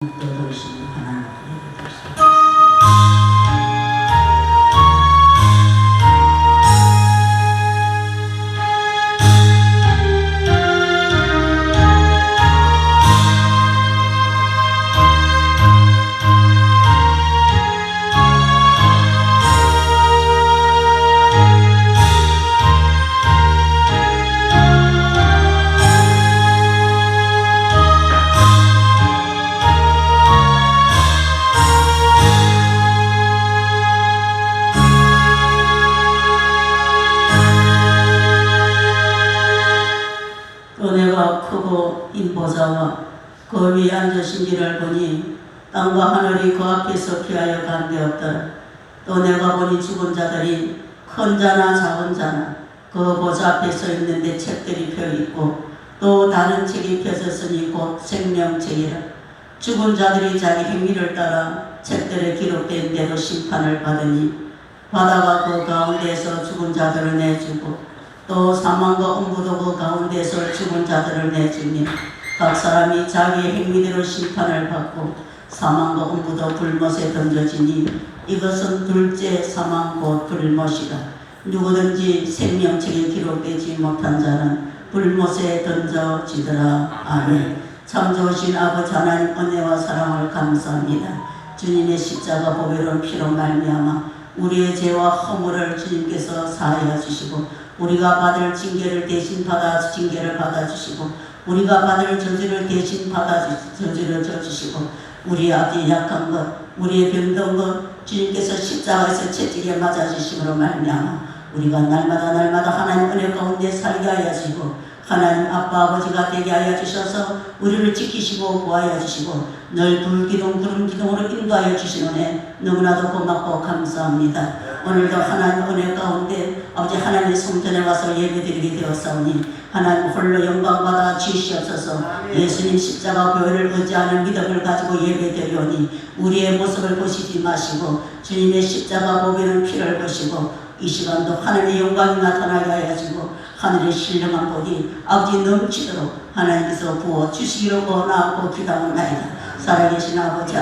떠도시는 하나님께 예배드리시옵소서. 은혜가 크고 인보자와 그 위에 앉으신지를 보니 땅과 하늘이 그 앞에서 피하여 간되었더라. 또 내가 보니 죽은 자들이 큰 자나 작은 자나 그 보좌 앞에 서 있는데 책들이 펴있고 또 다른 책이 펴졌으니 곧 생명책이라. 죽은 자들이 자기 행위를 따라 책들에 기록된 대로 심판을 받으니 바다가 그 가운데에서 죽은 자들을 내주고 또 사망과 음부도 그 가운데서 죽은 자들을 내주니 각 사람이 자기의 행위대로 심판을 받고 사망과 음부도 불못에 던져지니 이것은 둘째 사망 곧 불못이다. 누구든지 생명책에 기록되지 못한 자는 불못에 던져지더라. 아멘. 참 좋으신 아버지 하나님 은혜와 사랑을 감사합니다. 주님의 십자가 보배로운 피로 말미암아 우리의 죄와 허물을 주님께서 사하여 주시고 우리가 받을 징계를 대신 징계를 받아주시고 우리가 받을 저주를 대신 저주를 져주시고 우리의 아주 약한 것 우리의 병든 것 주님께서 십자가에서 채찍에 맞아주심으로 말미암아 우리가 날마다 하나님 은혜 가운데 살게 하여 주시고 하나님 아빠 아버지가 되게 하여 주셔서 우리를 지키시고 보하여 주시고 늘 불기둥 구름 기둥으로 인도하여 주시노니 너무나도 고맙고 감사합니다. 오늘도 하나님 은혜 가운데 아버지 하나님의 성전에 와서 예배드리게 되었사오니 하나님 홀로 영광받아 주시옵소서. 예수님 십자가 교회를 의지하는 믿음을 가지고 예배드리오니 우리의 모습을 보시지 마시고 주님의 십자가 보배는 피를 보시고 이 시간도 하나님의 영광이 나타나게 하여 주시고 하늘의 신령한 복이 아버지 넘치도록 하나님께서 부어 주시기로 원하고 기도하옵나이다. 살아계신 아버지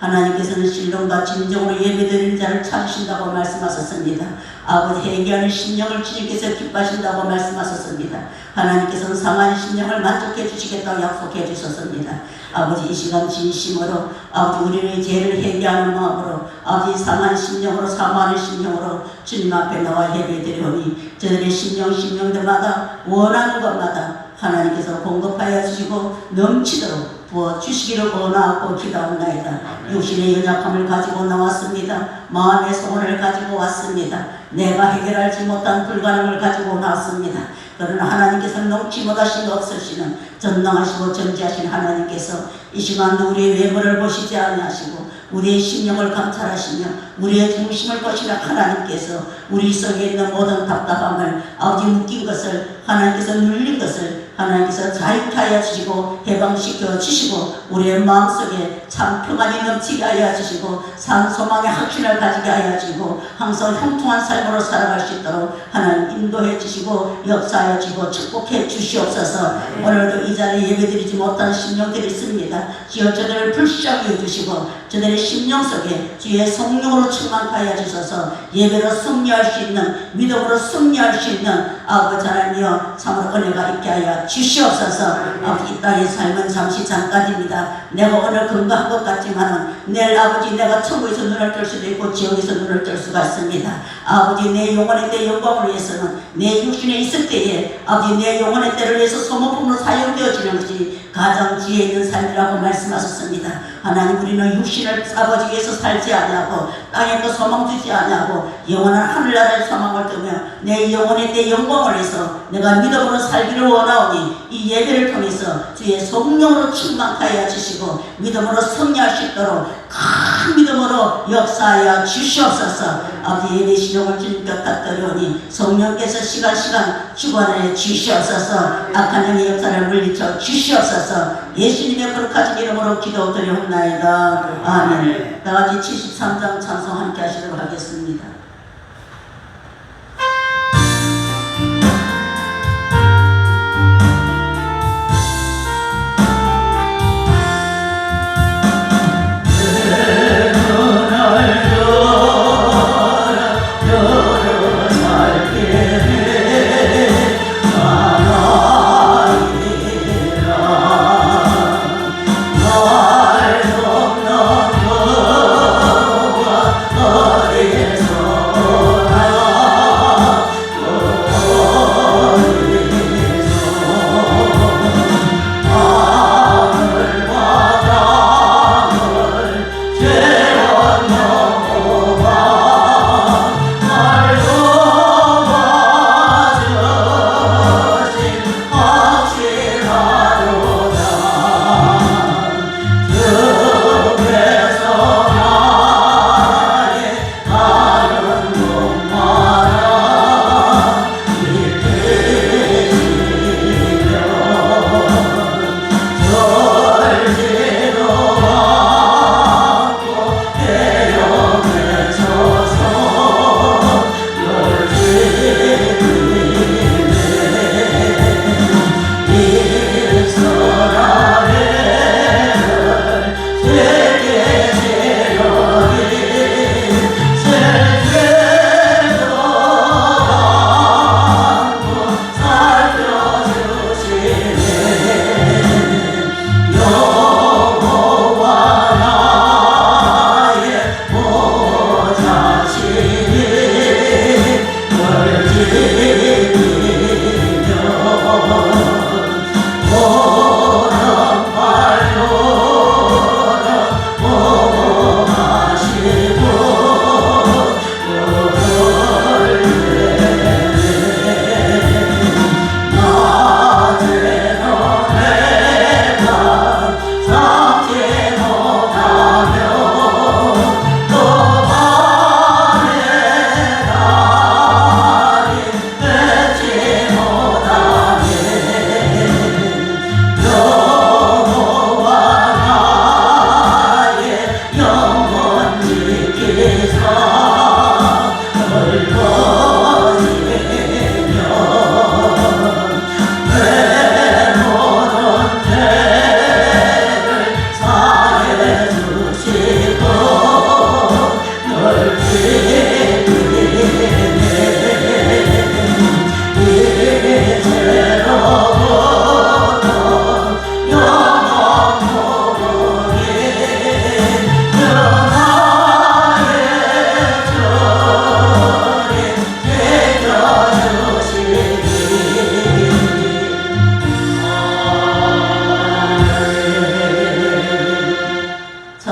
하나님께서는 신령과 진정으로 예배드리는 자를 찾으신다고 말씀하셨습니다. 아버지 회개하는 심령을 주님께서 기뻐하신다고 말씀하셨습니다. 하나님께서는 상한 심령을 만족해 주시겠다고 약속해 주셨습니다. 아버지 이 시간 진심으로 아버지 우리의 죄를 회개하는 마음으로 아버지 상한 심령으로 사모하는 심령으로 주님 앞에 나와 예배드리오니 저들의 심령들마다 원하는 것마다 하나님께서 공급하여 주시고 넘치도록 부어 주시기를 원하고 기도하옵나이다. 육신의 연약함을 가지고 나왔습니다. 마음의 소원을 가지고 왔습니다. 내가 해결하지 못한 불가능을 가지고 나왔습니다. 그러나 하나님께서는 넘치 못하신 없으시는 전능하시고 전지하신 하나님께서 이 시간도 우리의 외모를 보시지 아니하시고 우리의 심령을 감찰하시며 우리의 중심을 보시는 하나님께서 우리 속에 있는 모든 답답함을 아버지 묶인 것을 하나님께서 눌린 것을 하나님께서 자유케 하여 주시고 해방시켜 주시고 우리의 마음속에 참 평안이 넘치게 하여 주시고 산 소망의 확신을 가지게 하여 주시고 항상 형통한 삶으로 살아갈 수 있도록 하나님 인도해 주시고 역사하여 주시고 축복해 주시옵소서. 오늘도 이 자리에 예배드리지 못한 심령들이 있습니다. 주여 저들을 불쌍히 해주시고 저들의 심령 속에 주의 성령으로 충만케 하여 주셔서 예배로 승리할 수 있는 믿음으로 승리할 수 있는 아버지 하나님이여 참으로 은혜가 있게 하여 주시옵소서. 아버지 이 땅의 삶은 잠시 잠깐입니다. 내가 오늘 건강한 것 같지만은 내일 아버지 내가 천국에서 눈을 뜰 수도 있고 지옥에서 눈을 뜰 수가 있습니다. 아버지 내 영혼의 때 영광을 위해서는 내 육신에 있을 때에 아버지 내 영혼의 때를 위해서 소모품으로 사용되어지는 것이 가장 지혜 있는 삶이라고 말씀하셨습니다. 하나님 우리는 육신을 아버지 위해서 살지 아니하고 땅에 그 소망 주지 아니하고 영원한 하늘나라의 소망을 두며 내 영혼의 때 영광을 위해서 내가 믿음으로 살기를 원하오니 이 예배를 통해서 주의 성령으로 충만케 하여 주시고 믿음으로 승리할 수 있도록 큰 믿음으로 역사하여 주시옵소서. 아버지 예배 신용을 주님 곁다드리오니 성령께서 시간 주관해 주시옵소서. 악한 영의 역사를 물리쳐 주시옵소서. 예수님의 거룩하신 이름으로 기도드리옵나이다. 아멘. 나같이 73장 찬송 함께 하시도록 하겠습니다.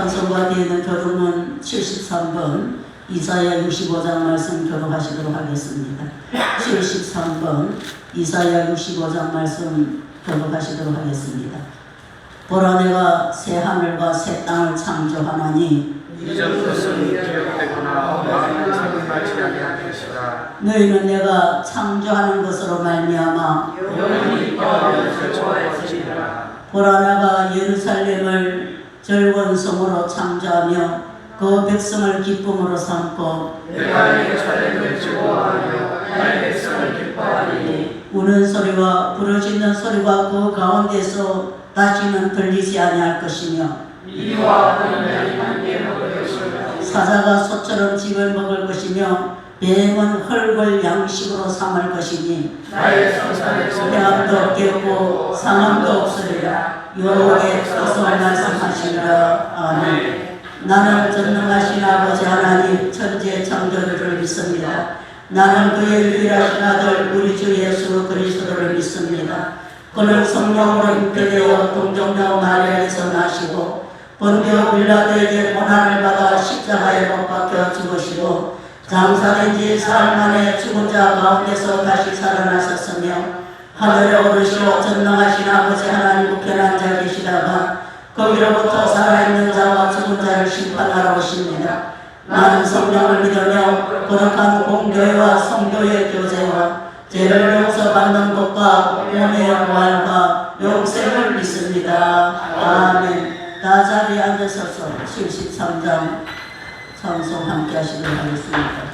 찬송가 뒤에 있는 교독문 73번 이사야 65장 말씀 교독하시도록 하겠습니다. 73번 이사야 65장 말씀 교독하시도록 하겠습니다. 보라 내가 새 하늘과 새 땅을 창조하나니 이전 것은 기억되거나 마음에 생각하지 아니한 것이라. 너희는 내가 창조하는 것으로 말미암아 영원히 기뻐하여 좋아할지니라. 보라 내가 예루살렘을 즐거운 성으로 창조하며 그 백성을 기쁨으로 삼고 내가 예루살렘을 즐거워하며 나의 백성을 기뻐하리니 우는 소리와 부르짖는 소리가 그 가운데서 다시는 들리지 아니할 것이며 이와 하나님이 함께 먹을 것이며 사자가 소처럼 집을 먹을 것이며 뱀은 흙을 양식으로 삼을 것이니 나의 성산에서 해함도 없겠고 상함도 없으리라. 여호와께서 말씀하시니라. 아멘. 나는 전능하신 아버지 하나님 천지의 창조주를 믿습니다. 나는 그의 유일하신 아들 우리 주 예수 그리스도를 믿습니다. 그는 성령으로 잉태되어 동정녀 마리아에서 나시고 본디오 빌라도에게 고난을 받아 십자가에 못 박혀 죽으시고 장사된 지 사흘 만에 죽은 자 가운데서 다시 살아나셨으며 하늘에 오르시어 전능하신 아버지 하나님 우편에 앉아 계시다가 거기로부터 살아있는 자와 죽은 자를 심판하러 오십니다. 나는 성령을 믿으며 거룩한 공교회와 성도의 교제와 죄를 용서받는 것과 몸의 부활과 영생을 믿습니다. 아멘. 다 자리에 앉으셔서 73장 찬송 함께 하시도록 하겠습니다.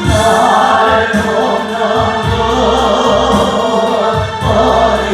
날 돕는 것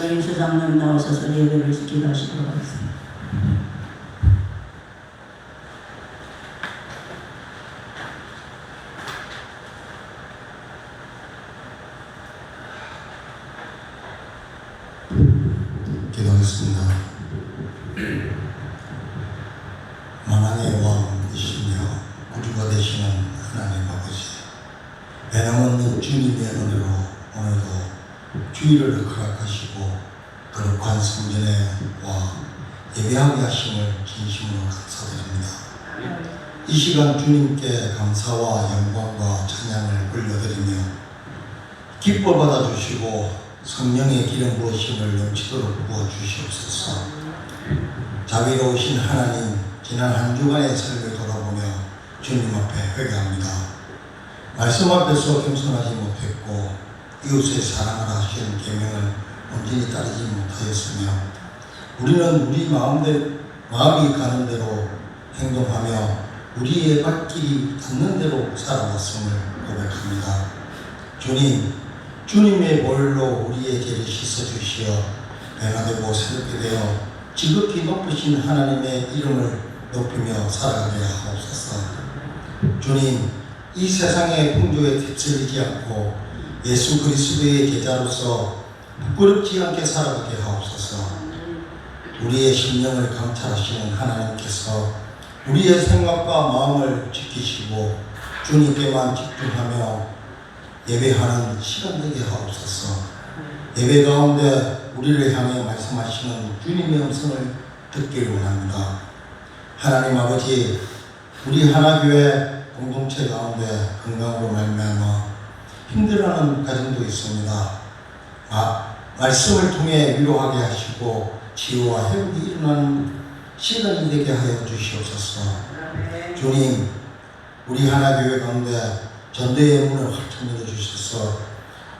유인수 장로님 나오셔서 예배를 지키게 하시도록 하겠습니다. 기도하겠습니다. 만왕의 왕이시며 우주가 되시는 하나님 아버지, 배낭없는 주님의 은혜로 오늘도 주의를 허락하시고 거룩한 성전에 와 예배하게 하심을 진심으로 감사드립니다. 이 시간 주님께 감사와 영광과 찬양을 올려드리며 기뻐 받아주시고 성령의 기름 부으심을 넘치도록 부어주시옵소서. 자비로우신 하나님, 지난 한 주간의 삶을 돌아보며 주님 앞에 회개합니다. 말씀 앞에서 겸손하지 못했고 이웃의 사랑하라 하시는 계명을 온전히 따르지 못하였으며 우리는 우리 마음이 가는 대로 행동하며 우리의 발길이 닿는 대로 살아왔음을 고백합니다. 주님의 보혈로 우리의 죄를 씻어주시어 변화되고 새롭게 되어 지극히 높으신 하나님의 이름을 높이며 살아가게 하옵소서. 주님, 이 세상의 풍조에 휩쓸리지 않고 예수 그리스도의 제자로서 부끄럽지 않게 살아가게 하옵소서. 우리의 심령을 감찰하시는 하나님께서 우리의 생각과 마음을 지키시고 주님께만 집중하며 예배하는 시간 되게 하옵소서. 예배 가운데 우리를 향해 말씀하시는 주님의 음성을 듣기를 원합니다. 하나님 아버지, 우리 하나교회 공동체 가운데 건강으로 말미암아 힘들어하는 가정도 있습니다. 말씀을 통해 위로하게 하시고 치유와 회복이 일어나는 시간이 되게 하여 주시옵소서. 주님, 우리 하나교회 가운데 전도의 문을 활짝 열어주셔서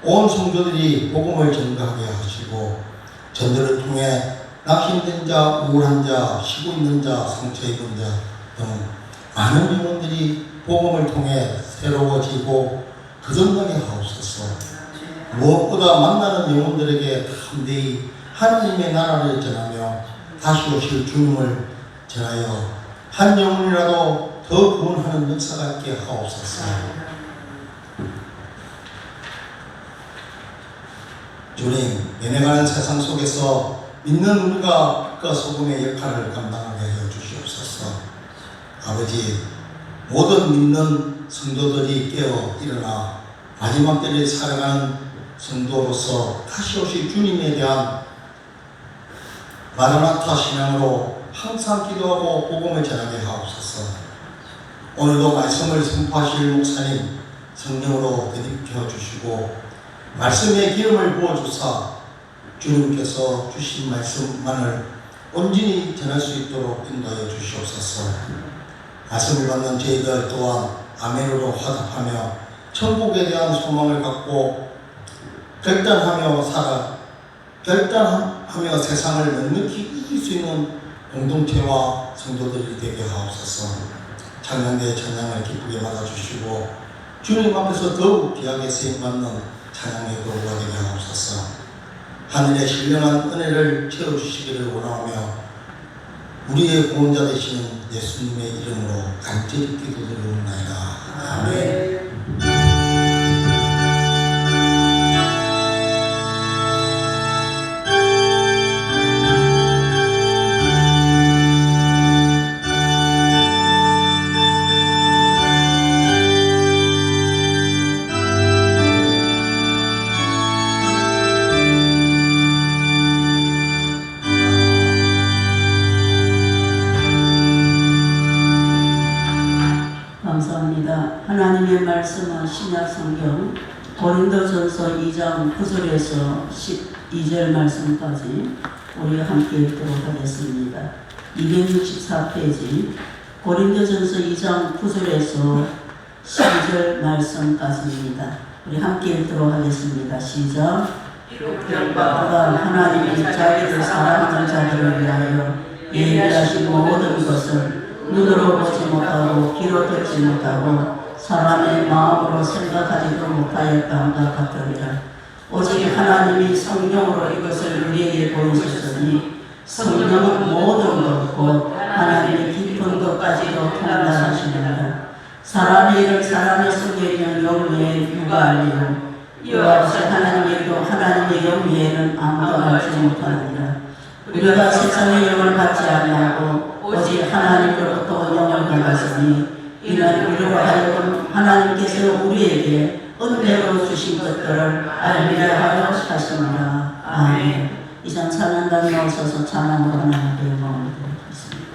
온 성도들이 복음을 전가하게 하시고 전도를 통해 낙심된 자, 우울한 자, 쉬고 있는 자, 상처 입은 자 등 많은 영혼들이 복음을 통해 새로워지고 거듭나게 하옵소서. 무엇보다 만나는 영혼들에게 담대히 하나님의 나라를 전하며 다시 오실 주님을 전하여 한 영혼이라도 더 구원하는 역사가 있게 하옵소서. 주님, 변해가는 세상 속에서 믿는 우리가 빛과 소금의 역할을 감당하게 하여 주시옵소서. 아버지, 모든 믿는 성도들이 깨어 일어나 마지막 때를 살아가는 성도로서 다시 오실 주님에 대한 마라나타 신앙으로 항상 기도하고 복음을 전하게 하옵소서. 오늘도 말씀을 선포하실 목사님 성령으로 되돌려 주시고 말씀의 기름을 부어주사 주님께서 주신 말씀만을 온전히 전할 수 있도록 인도하여 주시옵소서. 말씀을 받는 저희들 또한 아멘으로 화답하며 천국에 대한 소망을 갖고 결단하며 세상을 넉넉히 이길 수 있는 공동체와 성도들이 되게 하옵소서. 찬양대 찬양을 기쁘게 받아주시고 주님 앞에서 더욱 귀하게 쓰임받는 찬양의 도구가 되게 하옵소서. 하늘의 신령한 은혜를 채워주시기를 원하며 우리의 구원자 되시는 예수님의 이름으로 간절히 기도드리옵나이다. 아멘. 하나님의 말씀은 신약성경 고린도전서 2장 9절에서 12절 말씀까지 우리 함께 읽도록 하겠습니다. 264페이지 고린도전서 2장 9절에서 12절 말씀까지입니다. 우리 함께 읽도록 하겠습니다. 시작. 그가 하나님이 자기를 사랑하는 자들을 위하여 예비하신 모든 것을 눈으로 보지 못하고 귀로 듣지 못하고 사람의 마음으로 생각하지도 못하였다함과 같으리라. 오직 하나님이 성령으로 이것을 우리에게 보이셨으니 성령은 모든 것 곧 하나님의 깊은 것까지도 통달하시느니라. 사람의 일을 사람의 속에는 영 외에 누가 알리요. 이와 같이 하나님의 일도 하나님의 영 외에는 아무도 알지 못하느니라. 우리가 세상의 영을 받지 아니하고 오직 하나님으로부터 영을 받았으니 이는 우리로 하여금 하나님께서 우리에게 은혜로 주신 것들을 알리려 하여 하심이라. 아멘. 이상 찬양단 나오셔서 찬양으로 하나님께 영광을 드리겠습니다.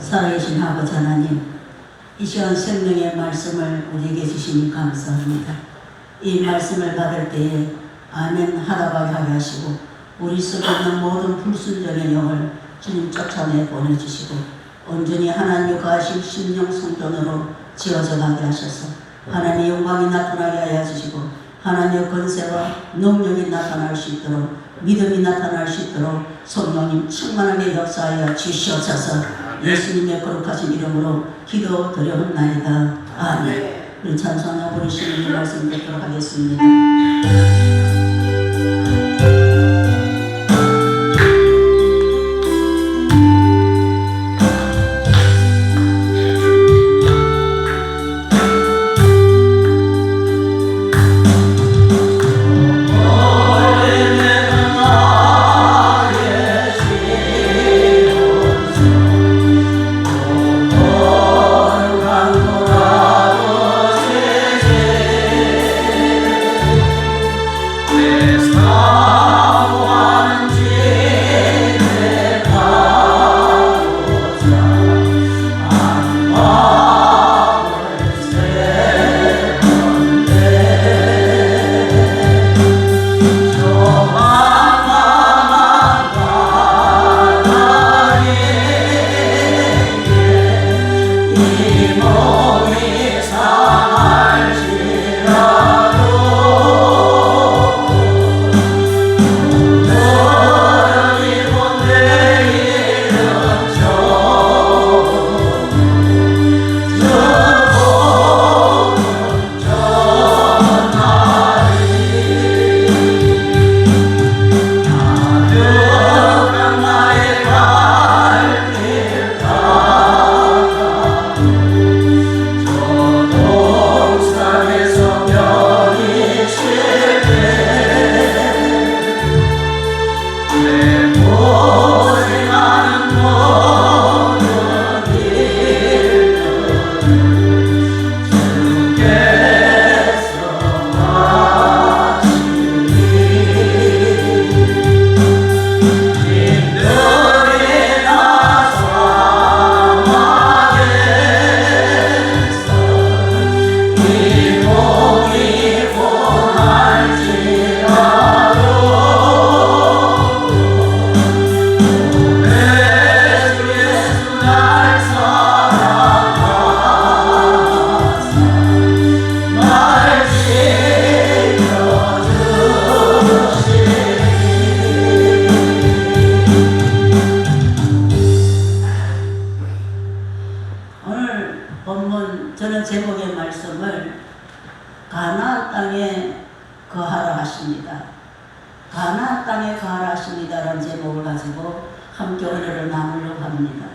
살아계신 아버지 하나님, 이 시간 생명의 말씀을 우리에게 주시니 감사합니다. 이 말씀을 받을 때에 아멘 하다가 하게 하시고 우리 속에 있는 모든 불순종의 영을 주님 쫓아내 보내주시고 온전히 하나님 거하신 심령 성전으로 지어져 가게 하셔서 하나님의 영광이 나타나게 하여 주시고 하나님의 권세와 능력이 나타날 수 있도록 믿음이 나타날 수 있도록 성령님 충만하게 역사하여 주시옵소서. 예수님의 거룩하신 이름으로 기도드려옵나이다. 아멘. 우리 찬송하며 부르시는 이 말씀 듣도록 하겠습니다. 가나안 땅에 거하라 하십니다. 가나안 땅에 거하라 하십니다라는 제목을 가지고 함께 은혜를 나누려고 합니다.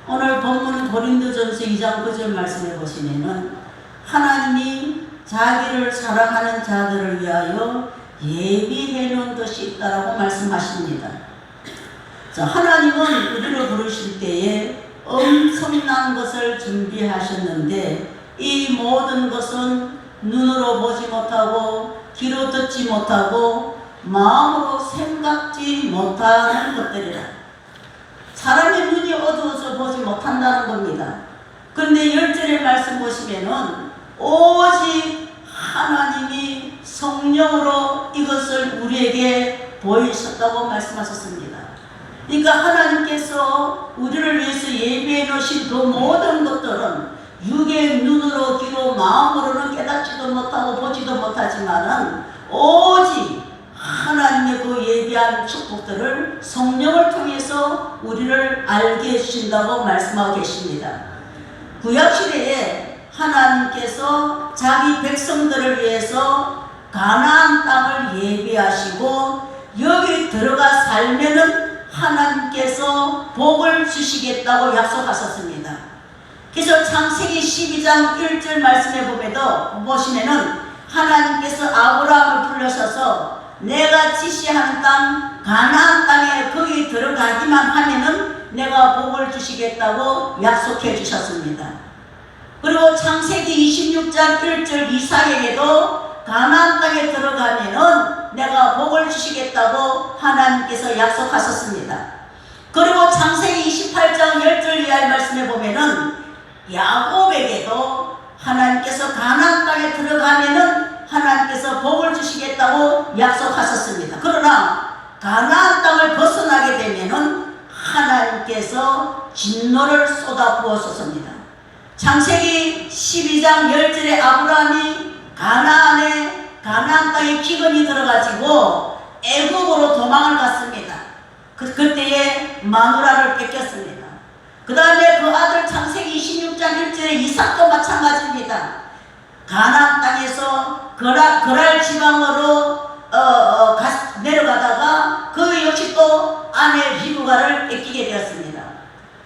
오늘 본문 고린도전서 2장 9절 말씀해 보시면은 하나님이 자기를 사랑하는 자들을 위하여 예비해 놓은 것이 있다라고 말씀하십니다. 자, 하나님은 우리를 부르실 때에 엄청난 것을 준비하셨는데 이 모든 것은 눈으로 보지 못하고 귀로 듣지 못하고 마음으로 생각지 못하는 것들이라. 사람의 눈이 어두워서 보지 못한다는 겁니다. 그런데 10절의 말씀 보시면은 오직 하나님이 성령으로 이것을 우리에게 보이셨다고 말씀하셨습니다. 그러니까 하나님께서 우리를 위해서 예비해 놓으신 그 모든 것들은 육의 눈으로 귀로 마음으로는 깨닫지도 못하고 보지도 못하지만은 오직 하나님의 그 예비한 축복들을 성령을 통해서 우리를 알게 해주신다고 말씀하고 계십니다. 구약시대에 하나님께서 자기 백성들을 위해서 가나안 땅을 예비하시고 여기 들어가 살면은 하나님께서 복을 주시겠다고 약속하셨습니다. 그래서 창세기 12장 1절 말씀에 보시면은 하나님께서 아브라함을 불러셔서 내가 지시하는 땅 가나안 땅에 거기 들어가기만 하면은 내가 복을 주시겠다고 약속해 주셨습니다. 그리고 창세기 26장 1절 이삭에게도 가나안 땅에 들어가면은 내가 복을 주시겠다고 하나님께서 약속하셨습니다. 그리고 창세기 28장 10절 이하의 말씀에 보면은 야곱에게도 하나님께서 가나안 땅에 들어가면은 하나님께서 복을 주시겠다고 약속하셨습니다. 그러나 가나안 땅을 벗어나게 되면은 하나님께서 진노를 쏟아부었었습니다. 창세기 12장 10절에 아브라함이 가나안 땅에 기근이 들어가지고 애굽으로 도망을 갔습니다. 그때에 마누라를 뺏겼습니다. 그 다음에 그 아들 창세기 26장 1절에 이삭도 마찬가지입니다. 가나안 땅에서 그랄 지방으로 내려가다가 그 역시 또 아내 리브가를 뺏기게 되었습니다.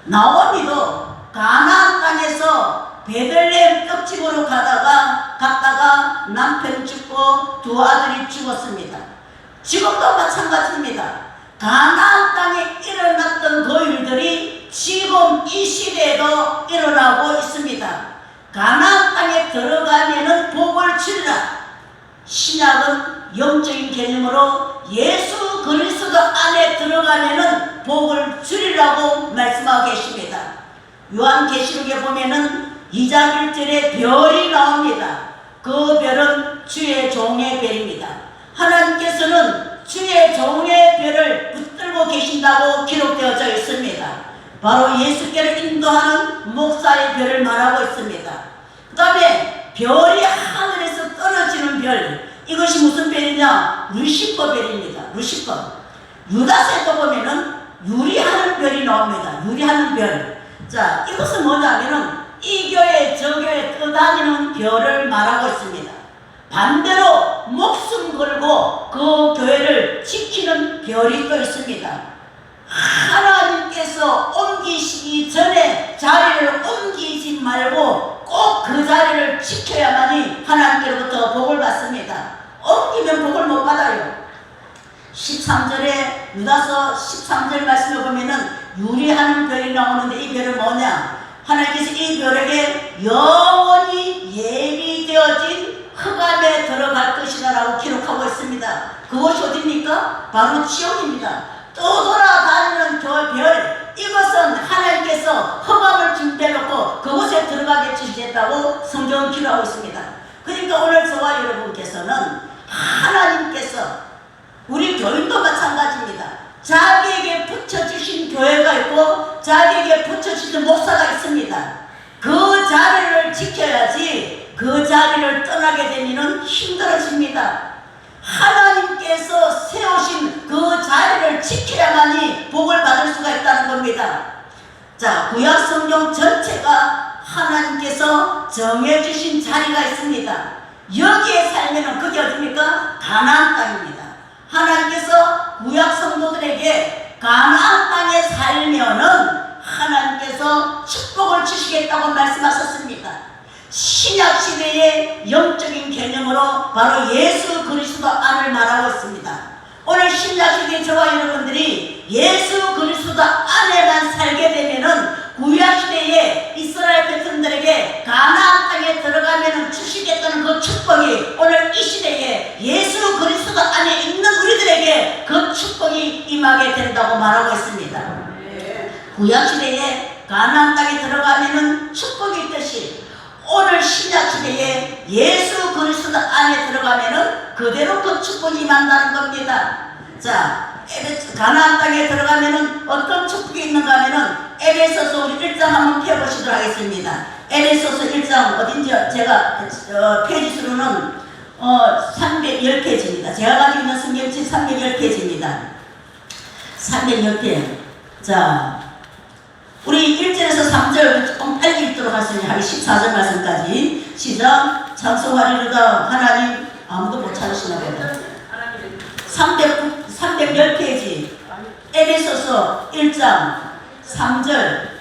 나오미도 가나안 땅에서 베들레헴 떡집으로 갔다가 남편 죽고 두 아들이 죽었습니다. 지금도 마찬가지입니다. 가나안 땅에 일어났던 그 일들이 지금 이 시대에도 일어나고 있습니다. 가나안 땅에 들어가면은 복을 주리라. 신약은 영적인 개념으로 예수 그리스도 안에 들어가면은 복을 주리라고 말씀하고 계십니다. 요한계시록에 보면은 2장 1절에 별이 나옵니다. 그 별은 주의 종의 별입니다. 하나님께서는 주의 종의 별을 붙들고 계신다고 기록되어져 있습니다. 바로 예수께를 인도하는 목사의 별을 말하고 있습니다. 그 다음에 별이 하늘에서 떨어지는 별, 이것이 무슨 별이냐? 루시퍼 별입니다. 루시퍼. 유다서에도 보면은 유리하는 별이 나옵니다. 유리하는 별. 자, 이것은 뭐냐면은 이 교회 저 교회 떠다니는 별을 말하고 있습니다. 반대로 목숨 걸고 그 교회를 지키는 별이 또 있습니다. 하나님께서 옮기시기 전에 자리를 옮기지 말고 꼭 그 자리를 지켜야만이 하나님께로부터 복을 받습니다. 옮기면 복을 못 받아요. 13절에 유다서 13절 말씀을 보면은 유리하는 별이 나오는데 이 별은 뭐냐? 하나님께서 이 별에게 영원히 예비되어진 흑암에 들어갈 것이다 라고 기록하고 있습니다. 그것이 어디입니까? 바로 지옥입니다. 떠돌아다니는 저 별, 이것은 하나님께서 흑암을 준비해놓고 그곳에 들어가게 주시겠다고 성경은 기록하고 있습니다. 그러니까 오늘 저와 여러분께서는 하나님께서 우리 교인도 마찬가지입니다. 자기에게 붙여주신 교회가 있고 자기에게 붙여주신 목사가 있습니다. 그 자리를 지켜야지 그 자리를 떠나게 되면 힘들어집니다. 하나님께서 세우신 그 자리를 지켜야만이 복을 받을 수가 있다는 겁니다. 자, 구약 성경 전체가 하나님께서 정해주신 자리가 있습니다. 여기에 살면은 그게 어디입니까? 가나안 땅입니다. 하나님께서 구약 성도들에게 가나안 땅에 살면은 하나님께서 축복을 주시겠다고 말씀하셨습니다. 신약 시대의 영적인 개념으로 바로 예수 그리스도 안을 말하고 있습니다. 오늘 신약 시대 저와 여러분들이 예수 그리스도 안에만 살게 되면은 구약 시대에 이스라엘 백성들에게 가나안 땅에 들어가면은 주시겠다는 그 축복이 오늘 이 시대에 예수 그리스도 안에 있는 우리들에게 그 축복이 임하게 된다고 말하고 있습니다. 구약 시대에 가나안 땅에 들어가면은 축복이 있듯이 오늘 신약 시대에 예수 그리스도 안에 들어가면은 그대로 그 축복이 임한다는 겁니다. 자, 가나안 땅에 들어가면은 어떤 축복이 있는가 하면은 에베소서 우리 1장 한번 펴보시도록 하겠습니다. 에베소서 1장 어딘지 제가 페이지 수로는 310페이지입니다. 제가 가지고 있는 성경책 310페이지입니다. 310페이지. 자, 우리 1절에서 3절 조금 빨리 읽도록 하겠습니다. 14절 말씀까지 시작. 찬송하리로다. 하나님 아무도 못 찾으시나 보다. 310페이지 에베소서 1장 3절.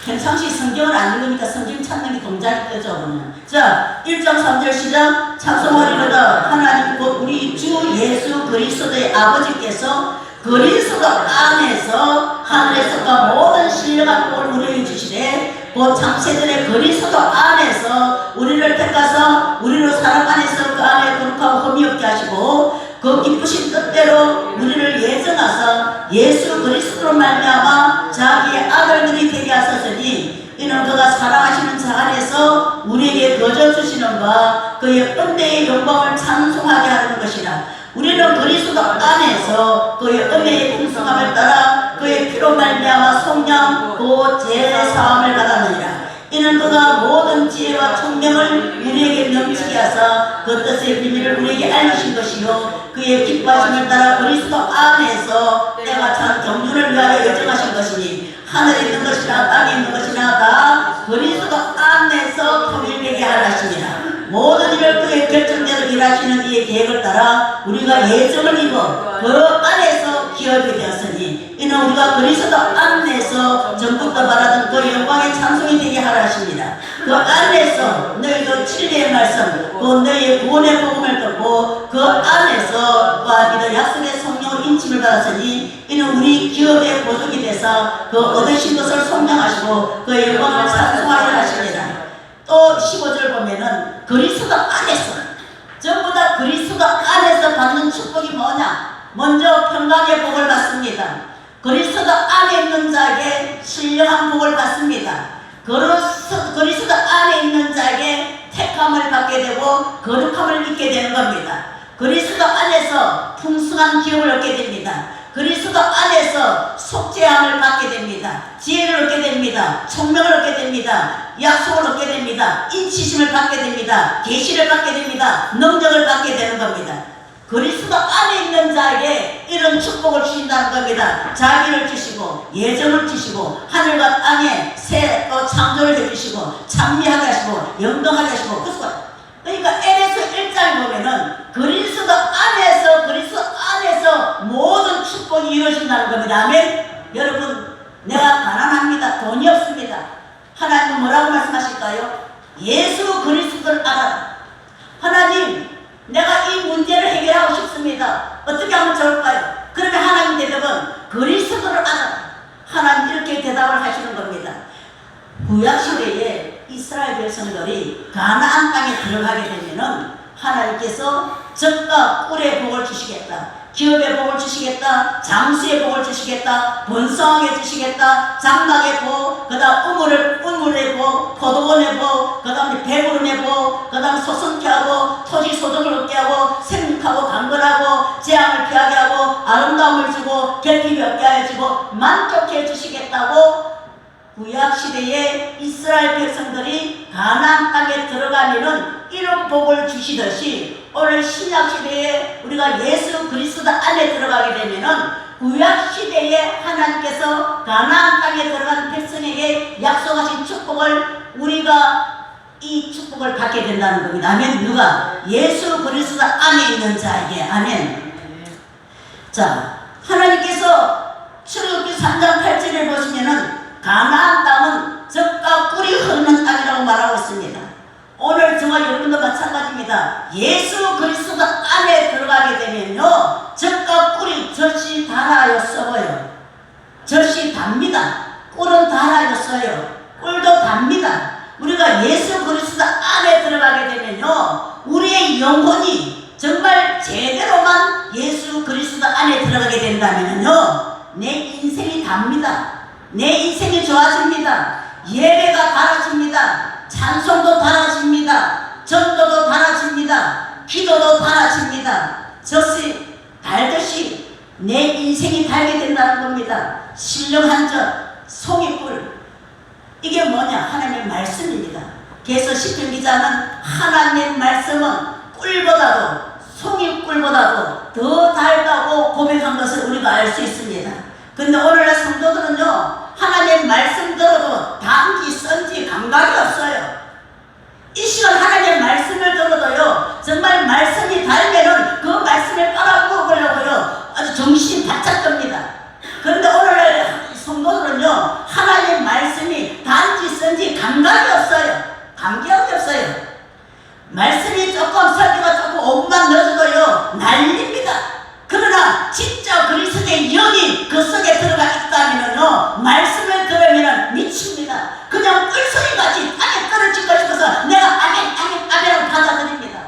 평상시 성경을 안 읽으니까 성경 찾는 게 동작이 되죠. 그러면. 자, 1장 3절 시작. 찬송하리로다. 하나님 곧 우리 주 예수 그리스도의 아버지께서 그리스도 안에서 하늘에서가 모든 신령한 복을 우리에게 주시되 그 창세전에 그리스도 안에서 우리를 택하사 우리로 사랑 안에서 그 안에 거룩하고 흠이 없게 하시고 그 기쁘신 뜻대로 우리를 예정하사 예수 그리스도로 말미암아 자기의 아들들이 되게 하셨으니 이는 그가 사랑하시는 자 안에서 우리에게 거저 주시는 바 그의 은혜의 영광을 찬송하게 하는 것이라. 우리는 그리스도 안에서 그의 은혜의 풍성함을 따라 그의 피로 말미암아 성령 곧 제사함을 받았느니라. 이는 그가 모든 지혜와 총명을 우리에게 넘치게 하사 그 뜻의 비밀을 우리에게 알리신 것이요 그의 기뻐하심을 따라 그리스도 안에서 때가 찬 경륜을 위하여 예정하신 것이니 하늘에 있는 것이나 땅에 있는 것이나 다 그리스도 안에서 통일되게 하라시니라. 모든 일을 그의 결정대로 일하시는 이의 계획을 따라 우리가 예정을 입어 그 안에서 기업이 되었으니 이는 우리가 그리스도 안에서 전부터 말하던 그 영광의 찬송이 되게 하라십니다. 그 안에서 너희도 진리의 말씀 곧 너희의 구원의 복음을 듣고 그 안에서 그 믿어 약속의 성령을 인침을 받았으니 이는 우리 기업의 보석이 되사 그 얻으신 것을 성령하시고 그 영광을 찬송하게 하십니다. 또 15절 보면은 그리스도 안에서 전부 다 그리스도 안에서 받는 축복이 뭐냐? 먼저 평강의 복을 받습니다. 그리스도 안에 있는 자에게 신령한 복을 받습니다. 그리스도 안에 있는 자에게 택함을 받게 되고 거룩함을 입게 되는 겁니다. 그리스도 안에서 풍성한 기업을 얻게 됩니다. 그리스도 안에서 속죄함을 받게 됩니다. 지혜를 얻게 됩니다. 총명을 얻게 됩니다. 약속을 얻게 됩니다. 인치심을 받게 됩니다. 계시를 받게 됩니다. 능력을 받게 되는 겁니다. 그리스도 안에 있는 자에게 이런 축복을 주신다는 겁니다. 자기를 주시고 예정을 주시고 하늘과 땅에 새 창조를 해주시고 찬미하게 하시고 영동하게 하시고 그러니까 에베소 1장 보면은 그리스도 안에서 모든 축복이 이루어진다는 겁니다. 아멘. 여러분, 내가 가난합니다. 돈이 없습니다. 하나님은 뭐라고 말씀하실까요? 예수 그리스도를 알아라. 하나님, 내가 이 문제를 해결하고 싶습니다. 어떻게 하면 좋을까요? 그러면 하나님 대답은 그리스도를 알아라. 하나님 이렇게 대답을 하시는 겁니다. 구약시대에 이스라엘 백성들이 가나안 땅에 들어가게 되면은 하나님께서 적과 꿀의 복을 주시겠다. 기업의 복을 주시겠다. 장수의 복을 주시겠다. 번성하게 주시겠다. 장막의 복, 그 다음 우물의 복, 포도원의 복, 그 다음에 배부름의 복, 그 다음 소성케 하고 토지 소득을 얻게 하고 생육하고 강건하고 재앙을 피하게 하고 아름다움을 주고 결핍이 없게 하여 주고 만족해 주시겠다고 구약시대에 이스라엘 백성들이 가나안 땅에 들어가면은 이런 복을 주시듯이 오늘 신약시대에 우리가 예수 그리스도 안에 들어가게 되면은 구약시대에 하나님께서 가나안 땅에 들어간 백성에게 약속하신 축복을 우리가 이 축복을 받게 된다는 겁니다. 아멘. 누가? 예수 그리스도 안에 있는 자에게. 아멘. 자, 하나님께서 출애굽기 3장 8절을 보시면은 가나안 땅은 젖과 꿀이 흐르는 땅이라고 말하고 있습니다. 오늘 저와 여러분도 마찬가지입니다. 예수 그리스도 안에 들어가게 되면요 젖과 꿀이 젖이 달아요 썩어요. 젖이 답니다. 꿀은 달아요 써요. 꿀도 답니다. 우리가 예수 그리스도 안에 들어가게 되면요 우리의 영혼이 정말 제대로만 예수 그리스도 안에 들어가게 된다면요 내 인생이 답니다. 내 인생이 좋아집니다. 예배가 달아집니다. 찬송도 달아집니다. 전도도 달아집니다. 기도도 달아집니다. 젖이 달듯이 내 인생이 달게 된다는 겁니다. 신령한 젖, 송이꿀. 이게 뭐냐? 하나님의 말씀입니다. 그래서 시편 기자는 하나님의 말씀은 꿀보다도 송이꿀보다도 더 달다고 고백한 것을 우리가 알 수 있습니다. 근데 오늘날 성도들은요 하나님의 말씀 들어도 단지 쓴지 감각이 없어요. 이 시간 하나님의 말씀을 들어도요 정말 말씀이 달면은 그 말씀을 빨아먹으려고요 아주 정신이 바짝 듭니다. 그런데 오늘날 성도들은요 하나님의 말씀이 단지 쓴지 감각이 없어요. 감격이 없어요. 말씀이 조금 설교가 조금 5분만 늦어도요 난립니다. 그러나 진짜 그리스도의 영이 그 속에 들어가 있다면요 말씀을 들으면 미칩니다. 그 그냥 뿔소리같이 땅에 떨어질까 싶어서 내가 아멘 받아들입니다.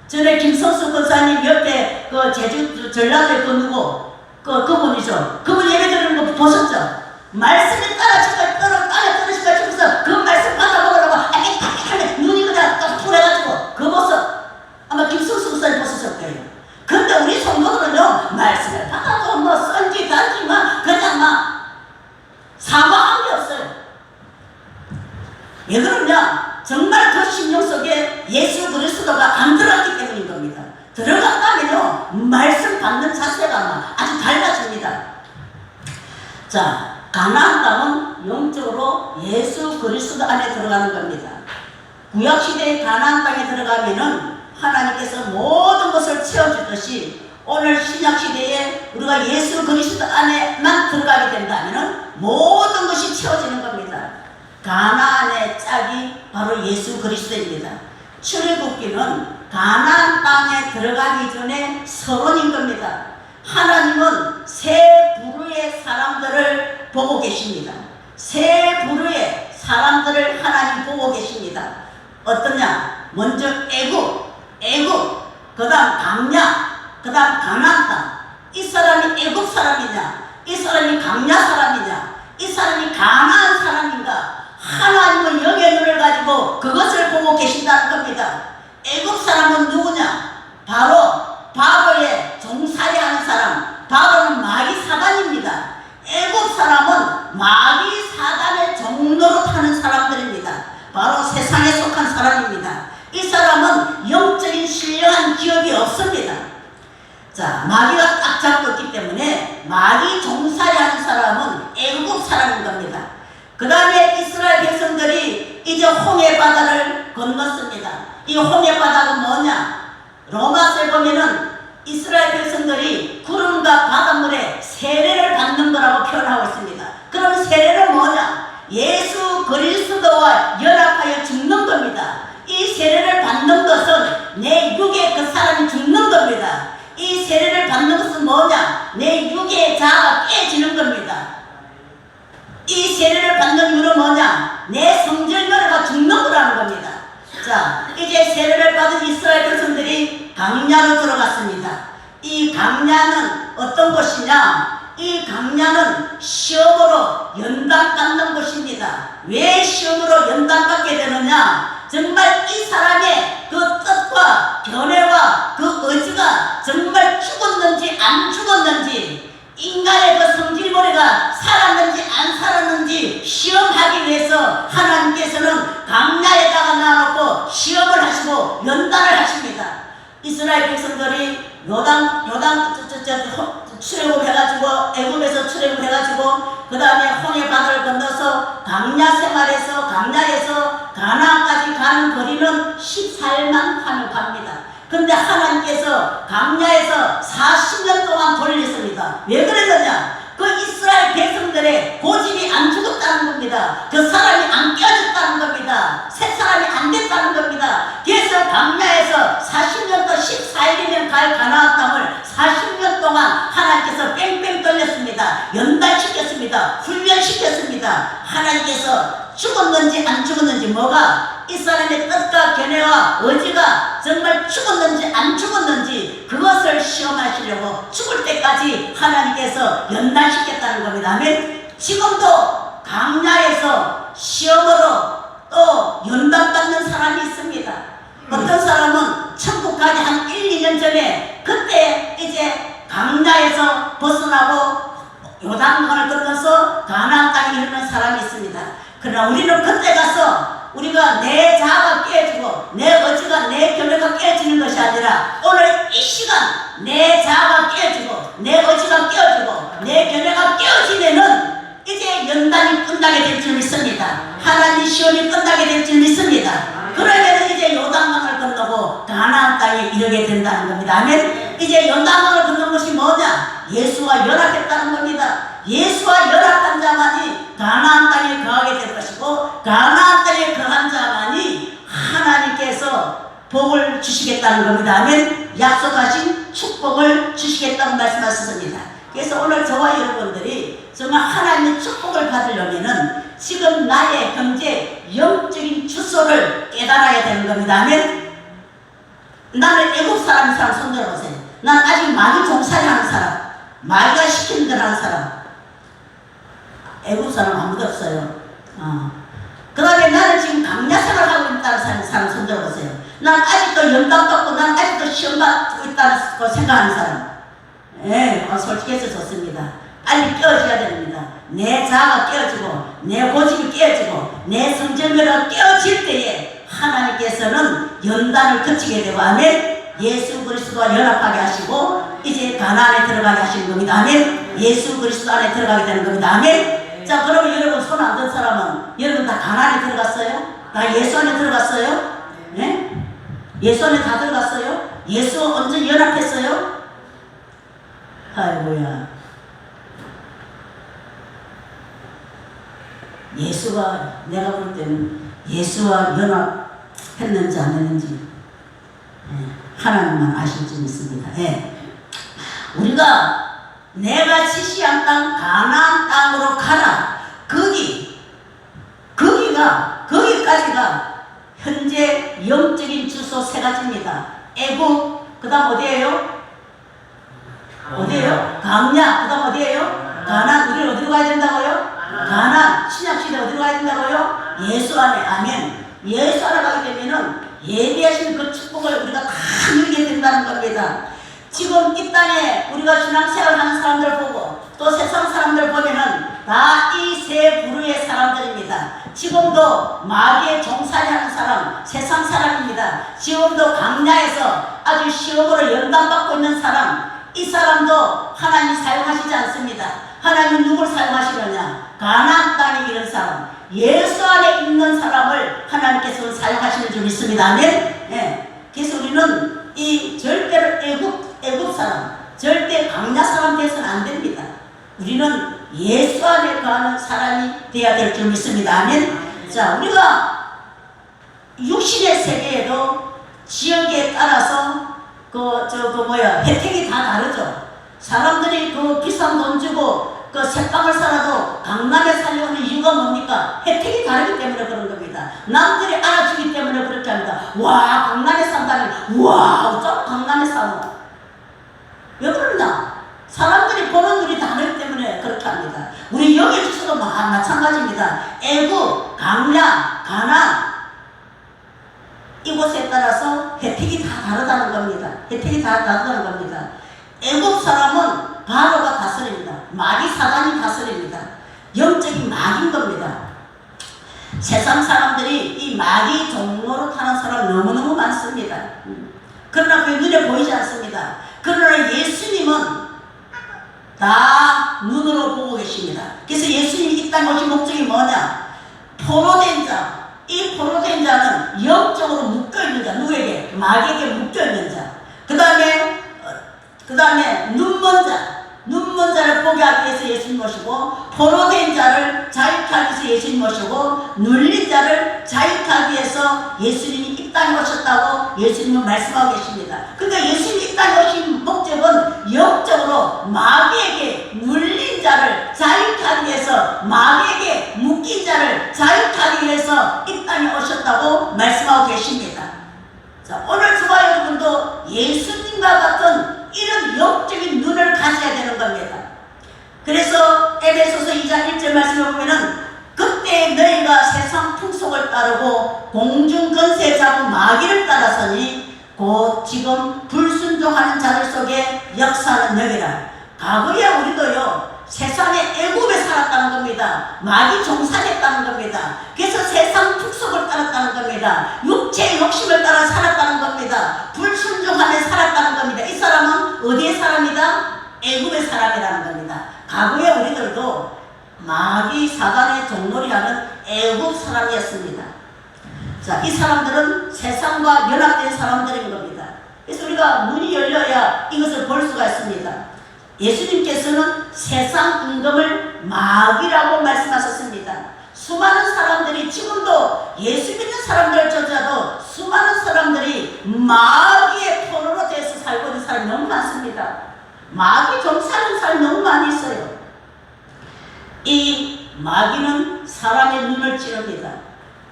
전에 김성수 권사님 옆에 그 제주 전라도에 그 누구 그분이죠. 그분 예배 드리는 거 보셨죠? 말씀이 땅에 떨어질까 싶어서 그 말씀 받아먹으려고 아멘 눈이 그냥 딱 풀어가지고 그 모습 아마 김성수 권사님 보셨을 거예요. 근데 우리 성도들은요, 말씀을 받아도 뭐 썬지 단지 그냥 사과한 게 없어요. 왜 그러냐? 정말 그 심령 속에 예수 그리스도가 안 들어갔기 때문인 겁니다. 들어갔다면요, 말씀 받는 자세가 아주 달라집니다. 자, 가나안 땅은 영적으로 예수 그리스도 안에 들어가는 겁니다. 구약시대의 가나안 땅에 들어가면은 하나님께서 모든 것을 채워주듯이 오늘 신약시대에 우리가 예수 그리스도 안에만 들어가게 된다면 모든 것이 채워지는 겁니다. 가나안의 짝이 바로 예수 그리스도입니다. 출애굽기는 가나안 땅에 들어가기 전에 서론인 겁니다. 하나님은 세 부류의 사람들을 보고 계십니다. 세 부류의 사람들을 하나님 보고 계십니다. 어떠냐? 먼저 애굽, 그 다음 강야, 그 다음 가나안 땅. 이 사람이 애굽 사람이냐, 이 사람이 강야 사람이냐, 이 사람이 가나안 사람인가, 하나님은 영의 눈을 가지고 그것을 보고 계신다는 겁니다. 애굽 사람은 누구냐? 바로 바로의 종살이하는 사람, 바로는 마귀 사단입니다. 애굽 사람은 마귀 사단의 종로로 타는 사람들입니다. 바로 세상에 속한 사람입니다. 이 사람은 영적인 신령한 기업이 없습니다. 자, 마귀가 딱 잡고 있기 때문에 마귀 종살이하는 사람은 애국 사람인 겁니다. 그 다음에 이스라엘 백성들이 이제 홍해 바다를 건넜습니다. 이 홍해 바다가 뭐냐? 로마서에 보면은 이스라엘 백성들이 구름과 바닷물에 세례를 받는 거라고 표현하고 있습니다. 그럼 세례는 뭐냐? 예수 그리스도와 연합하여 죽는 겁니다. 이 세례를 받는 것은 내 육에 그 사람이 죽는 겁니다. 이 세례를 받는 것은 뭐냐? 내 육의 자아가 깨지는 겁니다. 이 세례를 받는 이유는 뭐냐? 내 성질면허가 죽는 거라는 겁니다. 자, 이제 세례를 받은 이스라엘 백성들이 강야로 들어갔습니다. 이 강야는 어떤 곳이냐? 이 강야는 시험으로 연단받는 곳입니다. 왜 시험으로 연단받게 되느냐? 정말 이 사람의 그 뜻과 견해와 그 의지가 정말 죽었는지 안 죽었는지, 인간의 그 성질머리가 살았는지 안 살았는지 시험하기 위해서 하나님께서는 강야에다가 놔놓고 시험을 하시고 연단을 하십니다. 이스라엘 백성들이 출애굽해가지고 애굽에서 출애굽해가지고 그 다음에 홍해 바다를 건너서 강야 생활에서 강야에서 가나안까지 가는 거리는 14일만 하면 갑니다. 근데 하나님께서 강야에서 40년 동안 돌렸습니다. 왜 그랬느냐? 그 이스라엘 백성들의 고집이 안 죽었다는 겁니다. 그 사람이 안 깨어졌다는 겁니다. 새 사람이 안 됐다는 겁니다. 그래서 강야에서 40년 또 14일이면 갈 가나안 땅을 40년 동안 하나님께서 뺑뺑 돌렸습니다. 연단시켰습니다. 훈련시켰습니다. 하나님께서 죽었는지 안 죽었는지, 뭐가 이 사람의 뜻과 견해와 의지가 정말 죽었는지 안 죽었는지 그것을 시험하시려고 죽을 때까지 하나님께서 연단시켰다는 겁니다. 아멘. 지금도 강야에서 시험으로 또 연단받는 사람이 있습니다. 어떤 사람은 천국 가기 한 1, 2년 전에 그때 이제 강야에서 벗어나고 요단강을 건너서 가나안 땅에 이르는 사람이 있습니다. 그러나 우리는 그때 가서 우리가 내 자아가 깨지고 내 의지가 내 견해가 깨지는 것이 아니라 오늘 이 시간 내 자아가 깨지고 내 의지가 깨지고 내 견해가 깨어지면은 이제 연단이 끝나게 될 줄 믿습니다. 하나님 시험이 끝나게 될 줄 믿습니다. 그러면 이제 요단강을 건너고 가나안 땅에 이르게 된다는 겁니다. 아멘. 이제 요단강을 건너는 것이 뭐냐? 예수와 연합했다는 겁니다. 예수와 연합한 자만이 가나안 땅에 거하게 될 것이고 가나안 땅에 거한 자만이 하나님께서 복을 주시겠다는 겁니다. 아멘. 약속하신 축복을 주시겠다고 말씀하셨습니다. 그래서 오늘 저와 여러분들이 정말 하나님의 축복을 받으려면은 지금 나의 현재 영적인 주소를 깨달아야 되는 겁니다. 아멘. 나는 애국 사람 손 들어보세요. 난 아직 마귀 종살이 하는 사람, 마귀가 시키는 대로 하는 사람. 애국 사람 아무도 없어요. 그 다음에 나는 지금 강야 생활하고 있다는 사람 손 들어보세요. 난 아직도 연단 받고 난 아직도 시험 받고 있다고 생각하는 사람. 예, 솔직해서 좋습니다. 빨리 깨어져야 됩니다. 내 자아가 깨어지고 내 고집이 깨어지고 내 성질매가 깨어질 때에 하나님께서는 연단을 거치게 되고 아멘. 예수 그리스도와 연합하게 하시고 이제 가나안에 들어가게 하시는 겁니다. 아멘. 예수 그리스도 안에 들어가게 되는 겁니다. 아멘. 자, 그러면 여러분 손 안 든 사람은 여러분 다 가나안에 들어갔어요? 다 예수 안에 들어갔어요? 예? 예수 안에 다 들어갔어요? 예수 언제 연합했어요? 아이고야. 예수가 내가 볼 때는 예수와 연합했는지 안 했는지 하나님만 아실 줄 믿습니다. 예. 우리가 내가 지시한 땅 가나안 땅으로 가라. 거기까지가 현재 영적인 주소 세 가지입니다. 애국, 그 다음 어디예요? 어디예요? 강야, 그 다음 어디예요? 가나안. 우리는 어디로 가야 된다고요? 가나안. 신약시대 어디로 가야 된다고요? 예수 안에. 아멘. 예수 안에 가게 되면은 예비하신 그 축복을 우리가 다 누리게 된다는 겁니다. 지금 이 땅에 우리가 신앙생활 하는 사람들 보고 또 세상 사람들 보면은 다 이 세 부류의 사람들입니다. 지금도 마귀의 종살이 하는 사람, 세상 사람입니다. 지금도 강야에서 아주 시험으로 연단받고 있는 사람, 이 사람도 하나님 사용하시지 않습니다. 하나님 누굴 사용하시느냐? 가나안 땅에 있는 사람, 예수 안에 있는 사람을 하나님께서 사용하시는 줄 믿습니다. 아멘. 예. 그래서 우리는 이 절대로 애국 사람, 절대 강야 사람 돼서는 안 됩니다. 우리는 예수 안에 가는 사람이 되어야 될 줄 믿습니다. 아멘. 자, 우리가 육신의 세계에도 지역에 따라서 혜택이 다 다르죠. 사람들이 그 비싼 돈 주고 그 새빵을 살아도 강남에 살려는 이유가 뭡니까? 혜택이 다르기 때문에 그런 겁니다. 남들이 알아주기 때문에 그렇게 합니다. 와, 강남에 산다니, 와, 어쩜 강남에 사노? 왜 그러냐? 사람들이 보는 눈이 다르기 때문에 그렇게 합니다. 우리 영의 주소도 마찬가지입니다. 애국, 강야, 가나안 이곳에 따라서 혜택이 다 다르다는 겁니다. 혜택이 다 다르다는 겁니다. 애국 사람은 바로가 다스립니다. 마귀 사단이 다스립니다. 영적인 마귀인 겁니다. 세상 사람들이 이 마귀 종로로 타는 사람 너무너무 많습니다. 그러나 그게 눈에 보이지 않습니다. 그러나 예수님은 다 눈으로 보고 계십니다. 그래서 예수님이 이 땅에 오신 목적이 뭐냐? 포로된 자. 이 포로된 자는 영적으로 묶여있는 자. 누구에게? 마귀에게 묶여있는 자. 그 다음에 눈먼 자. 눈먼 자를 보게 하기 위해서 예수님 모시고, 포로된 자를 자유케 하기 위해서 예수님 모시고, 눌린 자를 자유케 하기 위해서 예수님이 이 땅에 오셨다고 예수님은 말씀하고 계십니다. 그러니까 예수님이 이 땅에 오신 목적은 영적으로 마귀에게 눌린 자를 자유케 하기 위해서, 마귀에게 묶인 자를 자유케 하기 위해서 이 땅에 오셨다고 말씀하고 계십니다. 자, 오늘 저와 여러분도 예수님과 같은 이런 영적인 눈을 가져야 되는 겁니다. 그래서 에베소서 2장 1절 말씀을 보면은 그때 너희가 세상 풍속을 따르고 공중 권세 잡은 마귀를 따라서니 곧 지금 불순종하는 자들 속에 역사는 여기라. 과거에 우리도요 세상의 애굽에 살았다는 겁니다. 마귀 종살했다는 겁니다. 그래서 세상 풍속을 따랐다는 겁니다. 육체의 욕심을 따라 살았다는 겁니다. 불순종하며 살았다는 겁니다. 이 사람은 어디의 사람이다? 애굽의 사람이라는 겁니다. 과거에 우리들도 마귀 사단의 종놀이하는 애굽 사람이었습니다. 자, 이 사람들은 세상과 연합된 사람들인 겁니다. 그래서 우리가 눈이 열려야 이것을 볼 수가 있습니다. 예수님께서는 세상 임금을 마귀라고 말씀하셨습니다. 수많은 사람들이 지금도 예수 믿는 사람들조차도 수많은 사람들이 마귀의 포로로 돼서 살고 사람이 너무 많습니다. 마귀 종사하는 사람이 너무 많이 있어요. 이 마귀는 사람의 눈을 찌릅니다.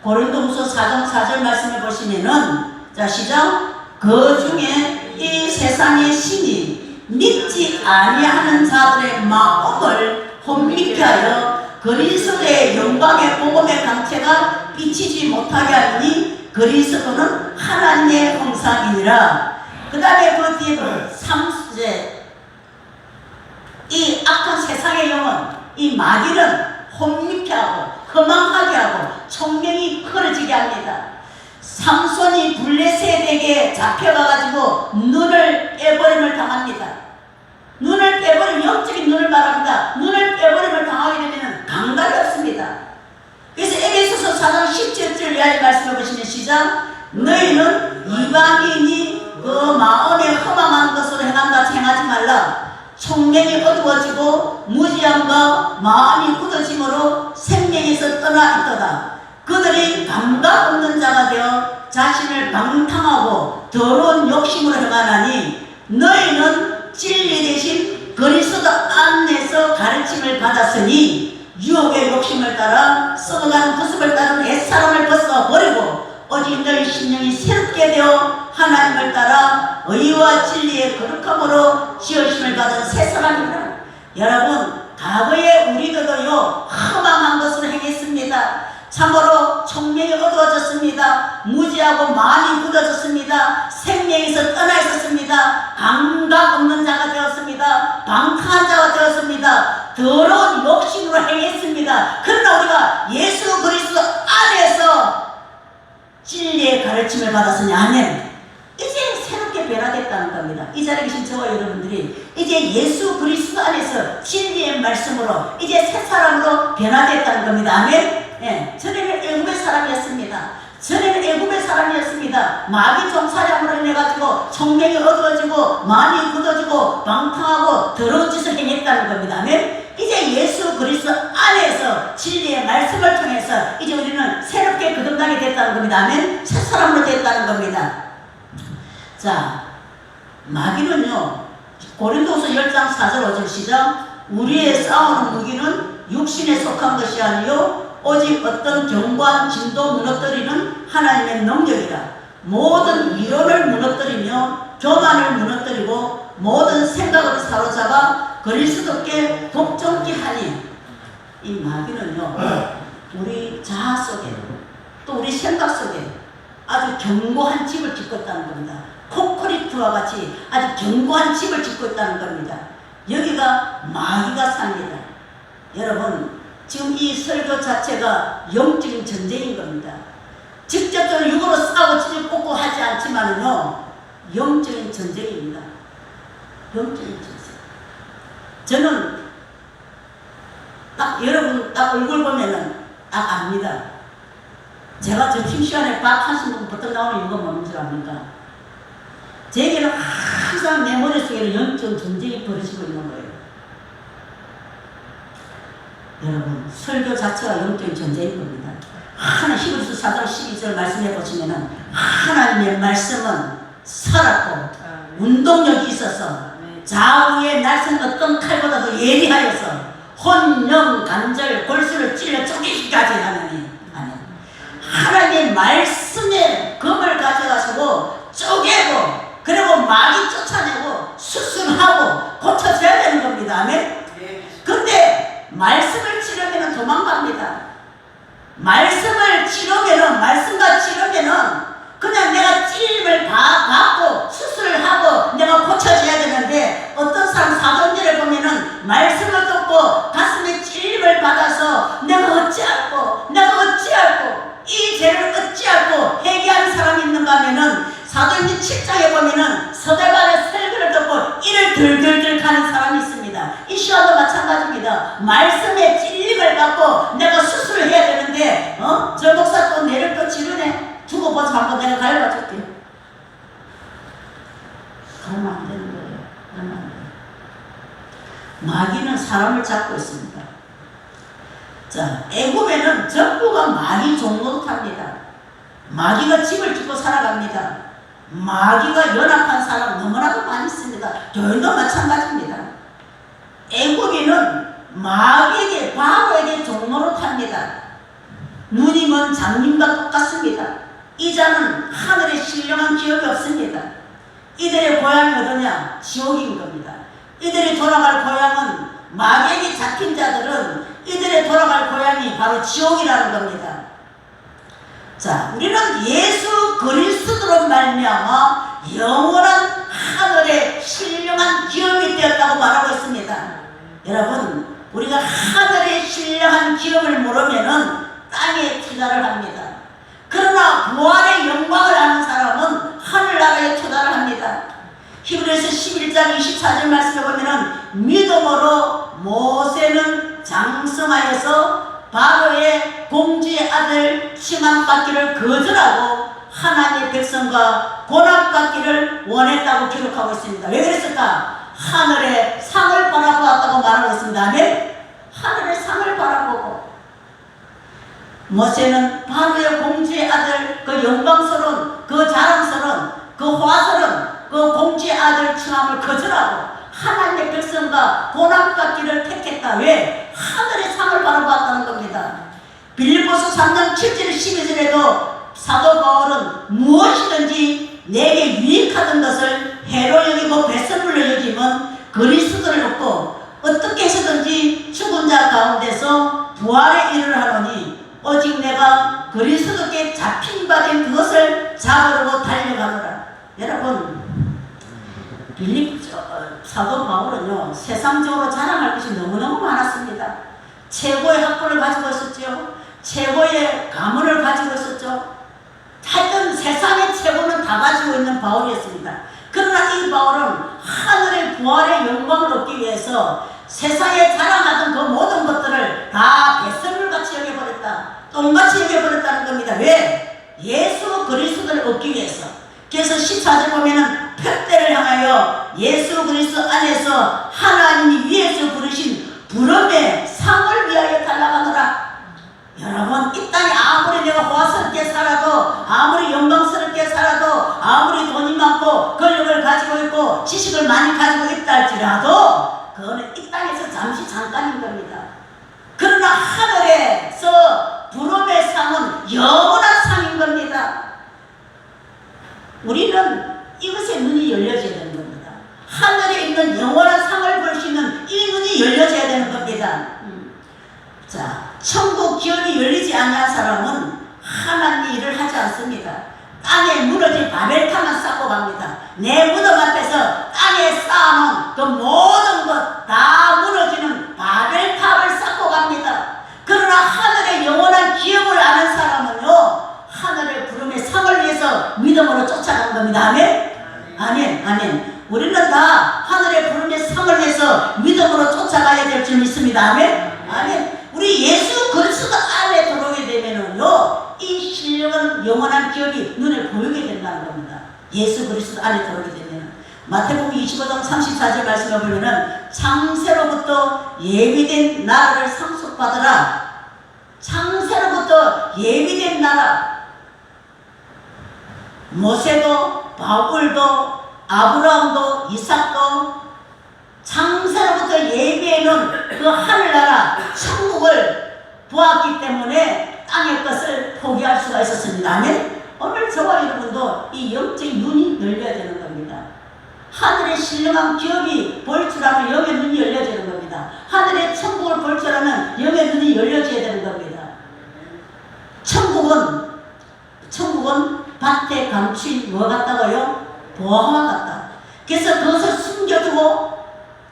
고린도후서 4장 4절 말씀해 보시면은, 자 시작. 그 중에 이 세상의 신이 믿지 아니하는 자들의 마음을 혼미케 하여 그리스도의 영광의 복음의 강체가 비치지 못하게 하니 그리스도는 하나님의 형상이니라. 그 다음에 그 뒤에 3제 이 악한 세상의 영은, 이 마귀는 혼미케 하고 허망하게 하고 총명이 흐려지게 합니다. 삼손이 블레셋에게 잡혀가가지고 눈을 빼버림을 당합니다. 눈을 빼버리면, 영적인 눈을 말합니다. 눈을 빼버림을 당하게 되면 감각이 없습니다. 그래서 에베소서 4장 17절 이하의 말씀을 보시면 시작. 너희는 이방인이 그 마음에 허망한 것으로 행하지 말라. 총명이 어두워지고 무지함과 마음이 굳어짐으로 생명에서 떠나 있도다. 그들이 감각 없는 자가 되어 자신을 방탕하고 더러운 욕심으로 행하나니 너희는 진리 대신 그리스도 안에서 가르침을 받았으니 유혹의 욕심을 따라 썩어가는 모습을 따른 옛사람을 벗어버리고 오직 너희 심령이 새롭게 되어 하나님을 따라 의와 진리의 거룩함으로 지으심을 받은 새 사람입니다. 여러분, 과거에 우리들도요 허망한 것을 행했습니다. 참으로 총명이 어두워졌습니다. 무지하고 마음이 굳어졌습니다. 생명에서 떠나 있었습니다. 감각 없는 자가 되었습니다. 방탕한 자가 되었습니다. 더러운 욕심으로 행했습니다. 그러나 우리가 예수 그리스도 안에서 진리의 가르침을 받았으니 아멘. 이제 새롭게 변화됐다는 겁니다. 이 자리에 계신 저와 여러분들이 이제 예수 그리스도 안에서 진리의 말씀으로 이제 새 사람으로 변화됐다는 겁니다. 아멘. 예, 전에는 애굽의 사람이었습니다. 전에는 애굽의 사람이었습니다. 마귀 종사량으로 인해가지고 총명이 어두워지고 마음이 굳어지고 방탕하고 더러운 짓을 행했다는 겁니다. 아멘. 이제 예수 그리스도 안에서 진리의 말씀을 통해서 이제 우리는 새롭게 거듭나게 됐다는 겁니다. 아멘. 새 사람으로 됐다는 겁니다. 자, 마귀는요 고린도후서 10장 4절 5절 시작. 우리의 싸우는 무기는 육신에 속한 것이 아니요 오직 어떤 견고한 진도 무너뜨리는 하나님의 능력이라. 모든 이론을 무너뜨리며 교만을 무너뜨리고 모든 생각을 사로잡아 그리스도께 복종케 하니. 이 마귀는요 우리 자아 속에 또 우리 생각 속에 아주 견고한 집을 짓고 있다는 겁니다. 콘크리트와 같이 아주 견고한 집을 짓고 있다는 겁니다. 여기가 마귀가 삽니다. 여러분, 지금 이 설교 자체가 영적인 전쟁인 겁니다. 직접적으로 육으로 싸우고 찢을 꽂고 하지 않지만은요 영적인 전쟁입니다. 영적인 전쟁. 저는 딱 여러분 딱 얼굴 보면은 딱 압니다. 제가 점심시간에 밥 하신 분 보통 나오는 이유가 뭔 줄 압니까? 제게는 항상 내 머릿속에는 영적 전쟁이 벌어지고 있는 거예요. 여러분, 설교 자체가 영적 전쟁인 겁니다. 히브리서 4장 12절 말씀해 보시면은 하나님의 말씀은 살았고 운동력이 있어서 좌우의 날선 어떤 칼보다도 예리하여서 혼, 영, 간절, 골수를 찔러 쪼개기까지 하느니. 하나님의 말씀의 검을 가져가시고 쪼개고 그리고 마귀 쫓아내고 수술하고 고쳐줘야 되는 겁니다. 아멘. 근데 말씀을 치르면 도망갑니다. 말씀을 치르면은 말씀과 치르면은 그냥 내가 찔림을 받고 수술을 하고 내가 고쳐줘야 되는데 어떤 사람 사도행전을 보면은 말씀을 듣고 가슴에 찔림을 받아서 내가 어찌할꼬 이 죄를 어찌할꼬 회개하는 사람이 있는가 하면은 사도행전 7장에 보면은 서대반의 설교를 듣고 이를 들들들 가는 사람이 있습니다. 이 시와도 마찬가지입니다. 말씀에 찔림을 받고 내가 수술을 해야 되는데 저 목사 또 내를 또 지르네. 두고 보지 말고 내가 갈라줄게. 가면 안 되는 거예요. 가면 안 돼요. 마귀는 사람을 잡고 있습니다. 자, 애굽에는 전부가 마귀 종노릇합니다. 마귀가 집을 짓고 살아갑니다. 마귀가 연합한 사람 너무나도 많이 있습니다. 교회도 마찬가지입니다. 애국인은 마귀에게 바로에게 종로로 탑니다. 누님은 장님과 똑같습니다. 이 자는 하늘에 신령한 기업이 없습니다. 이들의 고향이 어디냐? 지옥인 겁니다. 이들이 돌아갈 고향은 마귀에게 잡힌 자들은 이들의 돌아갈 고향이 바로 지옥이라는 겁니다. 자, 우리는 예수 그리스도로 말미암아 영원한 하늘의 신령한 기업이 되었다고 말하고 있습니다. 여러분, 우리가 하늘의 신령한 기업을 모르면은 땅에 투자를 합니다. 그러나 부활의 영광을 아는 사람은 하늘나라에 투자를 합니다. 히브리서 11장 24절 말씀에 보면은 믿음으로 모세는 장성하여서 바로의 공주의 아들 칭함받기를 거절하고 하나님의 백성과 고난받기를 원했다고 기록하고 있습니다. 왜 그랬을까? 하늘의 상을 바라보았다고 말하고 있습니다. 아멘? 하늘의 상을 바라보고 모세는 바로의 공주의 아들 그 영광스러운 그 자랑스러운 그 화스러운 그 공주의 아들 칭함을 거절하고 하나님의 백성과 고난받기를 택했다. 왜? 하늘의 상을 바라보았다는 겁니다. 빌립보서 3장 7절 12절에도 사도 바울은 무엇이든지 내게 유익하던 것을 해로 여기고 배설물로 여기면 그리스도를 얻고 어떻게 해서든지 죽은 자 가운데서 부활의 일을 하노니 오직 내가 그리스도께 잡힌 바 된 그것을 잡으려고 달려가노라. 여러분, 사도 바울은요, 세상적으로 자랑할 것이 너무너무 많았습니다. 최고의 학벌을 가지고 있었죠. 최고의 가문을 가지고 있었죠. 하여튼 세상의 최고는 다 가지고 있는 바울이었습니다. 그러나 이 바울은 하늘의 부활의 영광을 얻기 위해서 세상에 자랑하던 그 모든 것들을 다 뱃설물같이 여겨버렸다. 똥같이 여겨버렸다는 겁니다. 왜? 예수 그리스도를 얻기 위해서. 그래서 14절 보면은 표대를 향하여 예수 그리스도 안에서 하나님이 위에서 부르신 부름의 상을 위하여 달려가노라. 여러분, 이 땅에 아무리 내가 호화스럽게 살아도, 아무리 영광스럽게 살아도, 아무리 돈이 많고 권력을 가지고 있고 지식을 많이 가지고 있다 할지라도 그거는 이 땅에서 잠시 잠깐인 겁니다. 그러나 하늘에서 부름의 상은 영원한 상인 겁니다. 우리는 이것에 눈이 열려져야 되는 겁니다. 하늘에 있는 영원한 상을 볼 수 있는 이 눈이 열려져야 되는 겁니다. 자, 천국 기업이 열리지 않은 사람은 하나님 일을 하지 않습니다. 땅에 무너진 바벨탑만 쌓고 갑니다. 내 무덤 앞에서 땅에 쌓아놓은 그 모든 것 다 무너지는 바벨탑을 쌓고 갑니다. 그러나 하늘의 영원한 기업을 아는 사람은요, 하늘의 부름의 상을 위해서 믿음으로 쫓아가는 겁니다. 아멘? 아멘, 아멘. 우리는 다 하늘의 부름의 상을 위해서 믿음으로 쫓아가야 될 줄 믿습니다. 아멘? 아멘. 우리 예수 그리스도 안에 들어오게 되면은요, 이 신령한 영원한 기업이 눈에 보이게 된다는 겁니다. 예수 그리스도 안에 들어오게 되면. 마태복음 25장 34절 말씀을 보면은 창세로부터 예비된 나라를 상속받으라. 창세로부터 예비된 나라. 모세도 바울도 아브라함도 이삭도 창세로부터 예비해놓은 그 하늘나라 천국을 보았기 때문에 땅의 것을 포기할 수가 있었습니다. 아멘? 오늘 저와 여러분도 이 영적인 눈이 열려야 되는 겁니다. 하늘의 신령한 기업이 볼 줄 아는 영의 눈이 열려지는 겁니다. 하늘의 천국을 볼 줄 아는 영의 눈이 열려져야 되는 겁니다. 천국은 밭에 감춘 뭐 같다고요? 보화와 같다. 그래서 그것을 숨겨두고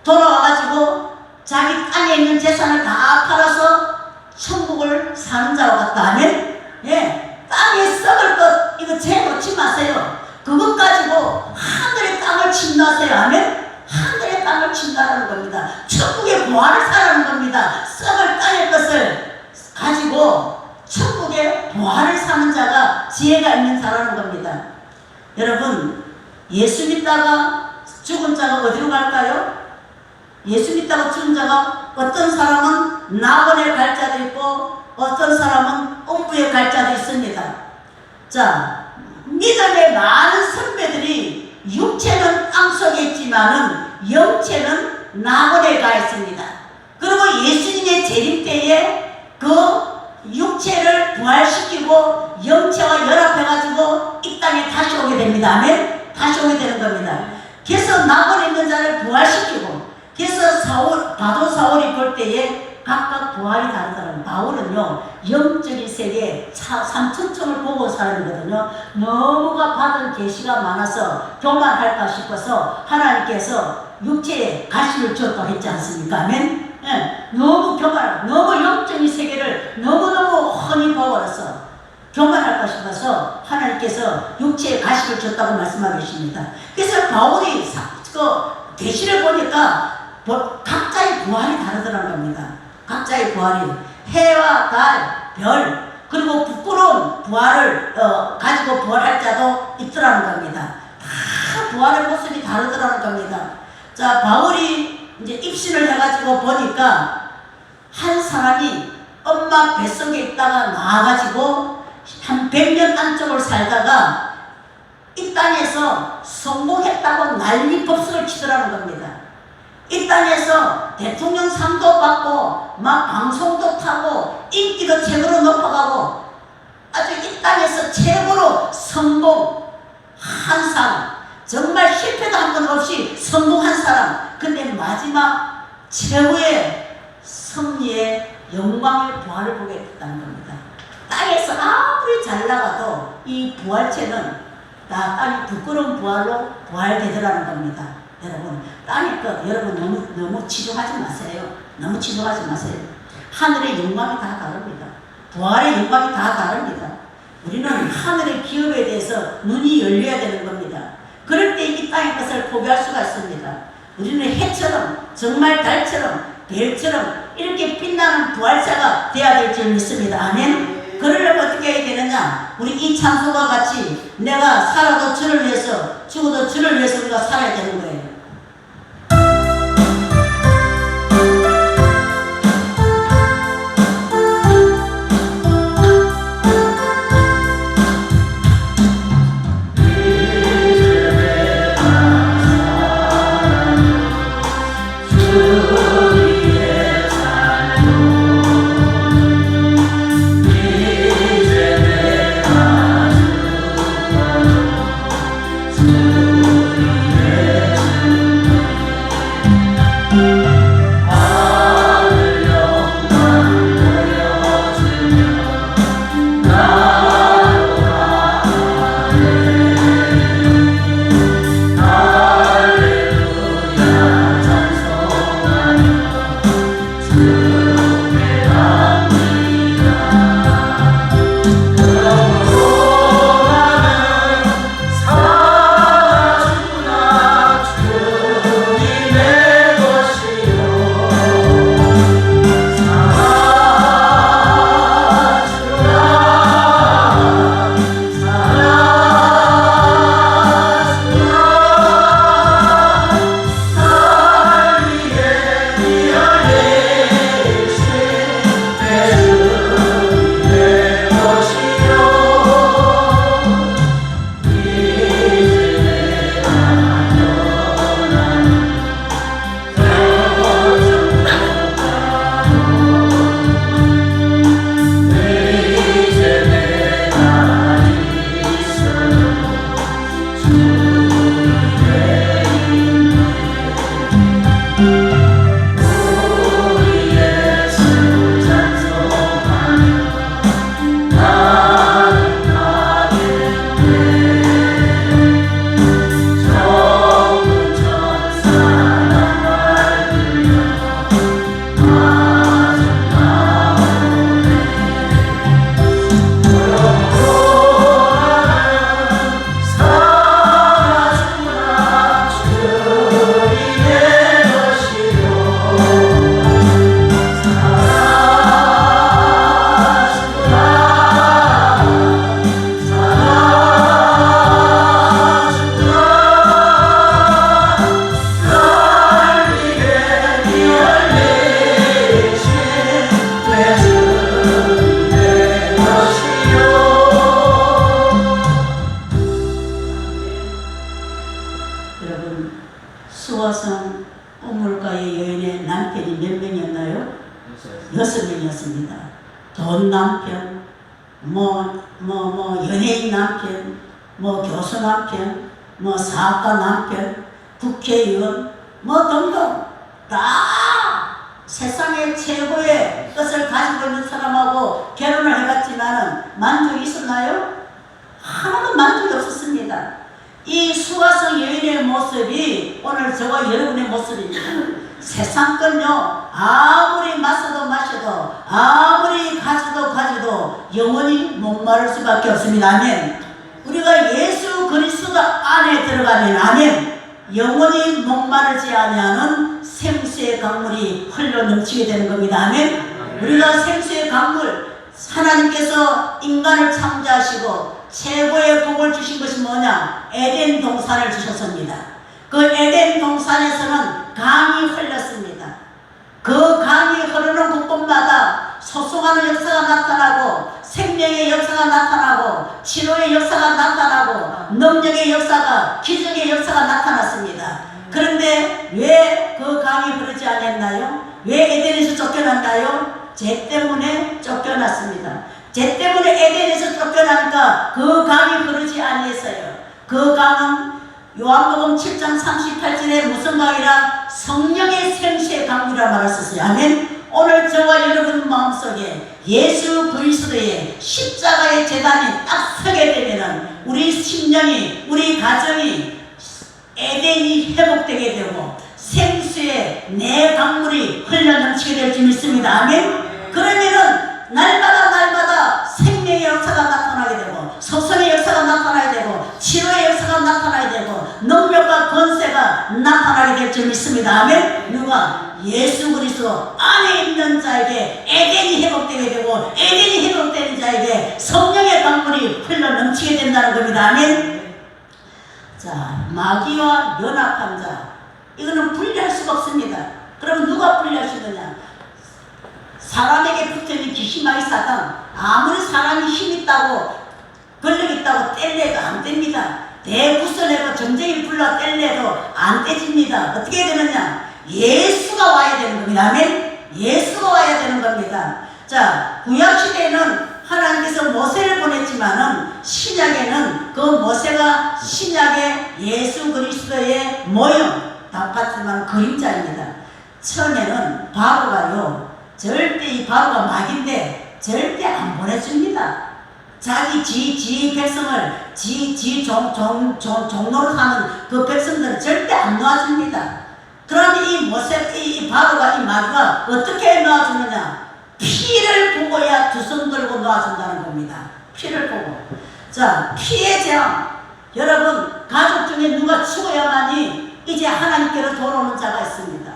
돌아와가지고 자기 땅에 있는 재산을 다 팔아서 천국을 사는 자와 같다. 아멘? 예. 땅에 썩을 것 이거 재 놓지 마세요. 그것 가지고 하늘의 땅을 침노하세요. 아멘? 하늘의 땅을 침노하는 겁니다. 천국의 보화를 사라는 겁니다. 썩을 땅의 것을 가지고 천국의 보화를 사는 자가 지혜가 있는 자라는 겁니다. 여러분, 예수 믿다가 죽은 자가 어디로 갈까요? 예수 믿다가 죽은 자가 어떤 사람은 낙원에 갈 자도 있고 어떤 사람은 옥부에 갈 자도 있습니다. 자, 믿음의 많은 선배들이 육체는 땅속에 있지만은 영체는 낙원에 가 있습니다. 그리고 예수님의 재림 때에 그 육체를 부활시키고 영체와 연합해가지고 이 땅에 다시 오게 됩니다. 아멘? 다시 오게 되는 겁니다. 그래서 낙원에 있는 자를 부활시키고, 그래서 바도 사울이 볼 때에 각각 부활이 다르다는. 바울은요 영적인 세계 3천청을 보고 사람이거든요. 너무가 받은 계시가 많아서 교만할까 싶어서 하나님께서 육체에 가시를 줬다고 했지 않습니까? 아멘? 예, 너무 교만하고 너무 영적인 세계를 너무너무 훤히 보고서 교만할까 싶어서 하나님께서 육체에 가시를 줬다고 말씀하고 계십니다. 그래서 바울이 그 계시를 보니까 각자의 부활이 다르더라는 겁니다. 각자의 부활이 해와 달, 별, 그리고 부끄러운 부활을 가지고 부활할 자도 있더라는 겁니다. 다 부활의 모습이 다르더라는 겁니다. 자, 바울이 이제 입신을 해가지고 보니까 한 사람이 엄마 뱃속에 있다가 나와가지고 한 100년 안쪽을 살다가 이 땅에서 성공했다고 난리 법석을 치더라는 겁니다. 이 땅에서 대통령 상도 받고 막 방송도 타고 인기도 최고로 높아가고 아주 이 땅에서 최고로 성공한 사람, 정말 실패도 한 번 없이 성공한 사람, 근데 마지막 최후의 승리의 영광의 부활을 보게 됐다는 겁니다. 땅에서 아무리 잘 나가도 이 부활체는 다 땅이 부끄러운 부활로 부활되더라는 겁니다. 여러분, 땅의 것, 여러분 너무 치중하지 마세요. 너무 치중하지 마세요. 하늘의 영광이 다 다릅니다. 부활의 영광이 다 다릅니다. 우리는 하늘의 기업에 대해서 눈이 열려야 되는 겁니다. 그럴 때 이 땅의 것을 포기할 수가 있습니다. 우리는 해처럼, 정말 달처럼, 별처럼 이렇게 빛나는 부활자가 되어야 될 줄 믿습니다. 아멘. 그러려면 어떻게 해야 되느냐? 우리 이 찬송과 같이 내가 살아도 주를 위해서, 죽어도 주를 위해서 우리가 살아야 되는 거예요. 6명이었습니다. 돈 남편, 연예인 남편, 교수 남편, 사학가 남편, 국회의원, 등등 다 세상의 최고의 것을 가지고 있는 사람하고 결혼을 해봤지만은 만족이 있었나요? 하나도 만족이 없었습니다. 이 수가성 여인의 모습이 오늘 저와 여러분의 모습입니다. 세상 건요, 아무리 마셔도 아무리 가져도 영원히 목마를 수밖에 없습니다. 아멘. 우리가 예수 그리스도 안에 들어가면, 아멘, 영원히 목마르지 아니하는 생수의 강물이 흘러 넘치게 되는 겁니다. 아멘. 우리가 생수의 강물, 하나님께서 인간을 창조하시고 최고의 복을 주신 것이 뭐냐? 에덴 동산을 주셨습니다. 그 에덴 동산에서는 강이 흘렀습니다. 그 강이 흐르는 곳곳마다 소송하는 역사가 나타나고, 생명의 역사가 나타나고, 치료의 역사가 나타나고, 능력의 역사가, 기적의 역사가 나타났습니다. 그런데 왜 그 강이 흐르지 않았나요? 왜 에덴에서 쫓겨났나요? 죄 때문에 쫓겨났습니다. 죄 때문에 에덴에서 쫓겨나니까 그 강이 흐르지 아니했어요. 그 강은 요한복음 7장 38절에 무슨 강이라? 성령의 생수의 강이라 말했었어요. 아멘. 오늘 저와 여러분 마음속에 예수 그리스도의 십자가의 제단이 딱 서게 되면은 우리 심령이, 우리 가정이, 에덴이 회복되게 되고 생수의 내 강물이 흘러넘치게 될 줄 믿습니다. 아멘. 그러면은 날마다 생명의 역사가 나타나게 되고, 속성의 역사가 나타나게 되고, 치료의 역사가 나타나게 되고, 능력과 권세가 나타나게 될 줄 믿습니다. 아멘. 누가? 예수 그리스도 안에 있는 자에게 에덴이 회복되게 되고, 에덴이 회복되는 자에게 성령의 강물이 흘러 넘치게 된다는 겁니다. 아멘. 자, 마귀와 연합한 자, 이거는 분리할 수가 없습니다. 그럼 누가 분리할 수 있느냐? 사람에게 붙어있는 귀신마귀 사단, 아무리 사람이 힘 있다고 권력 있다고 뗄래도 안 됩니다. 대구설내고 정쟁이 불러 뗄래도 안 떼집니다. 어떻게 되느냐? 예수가 와야 되는 겁니다. 아멘. 예수가 와야 되는 겁니다. 자, 구약시대에는 하나님께서 모세를 보냈지만은 신약에는 그 모세가 신약의 예수 그리스도의 모형, 똑같지만 그림자입니다. 처음에는 바로가요, 절대 이 바로가 마귀인데 절대 안 보내줍니다. 자기 지 백성을 종로로 사는 그 백성들은 절대 안 놓아줍니다. 그러면 이 바로가, 이 마귀가 어떻게 놓아주느냐? 피를 보고야 두 손 들고 놓아준다는 겁니다. 피를 보고. 자, 피의 재앙. 여러분, 가족 중에 누가 죽어야만이 이제 하나님께로 돌아오는 자가 있습니다.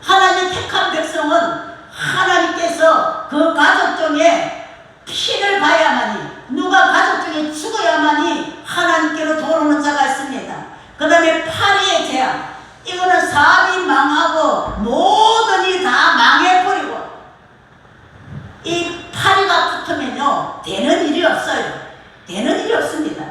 하나님 택한 백성은 하나님께서 그 가족 중에 피를 봐야만이, 누가 가족 중에 죽어야만이 하나님께로 돌아오는 자가 있습니다. 그 다음에 파리의 재앙. 이거는 사람이 망하고 모든 일이 다 망해버리고, 이 파리가 붙으면요 되는 일이 없어요. 되는 일이 없습니다.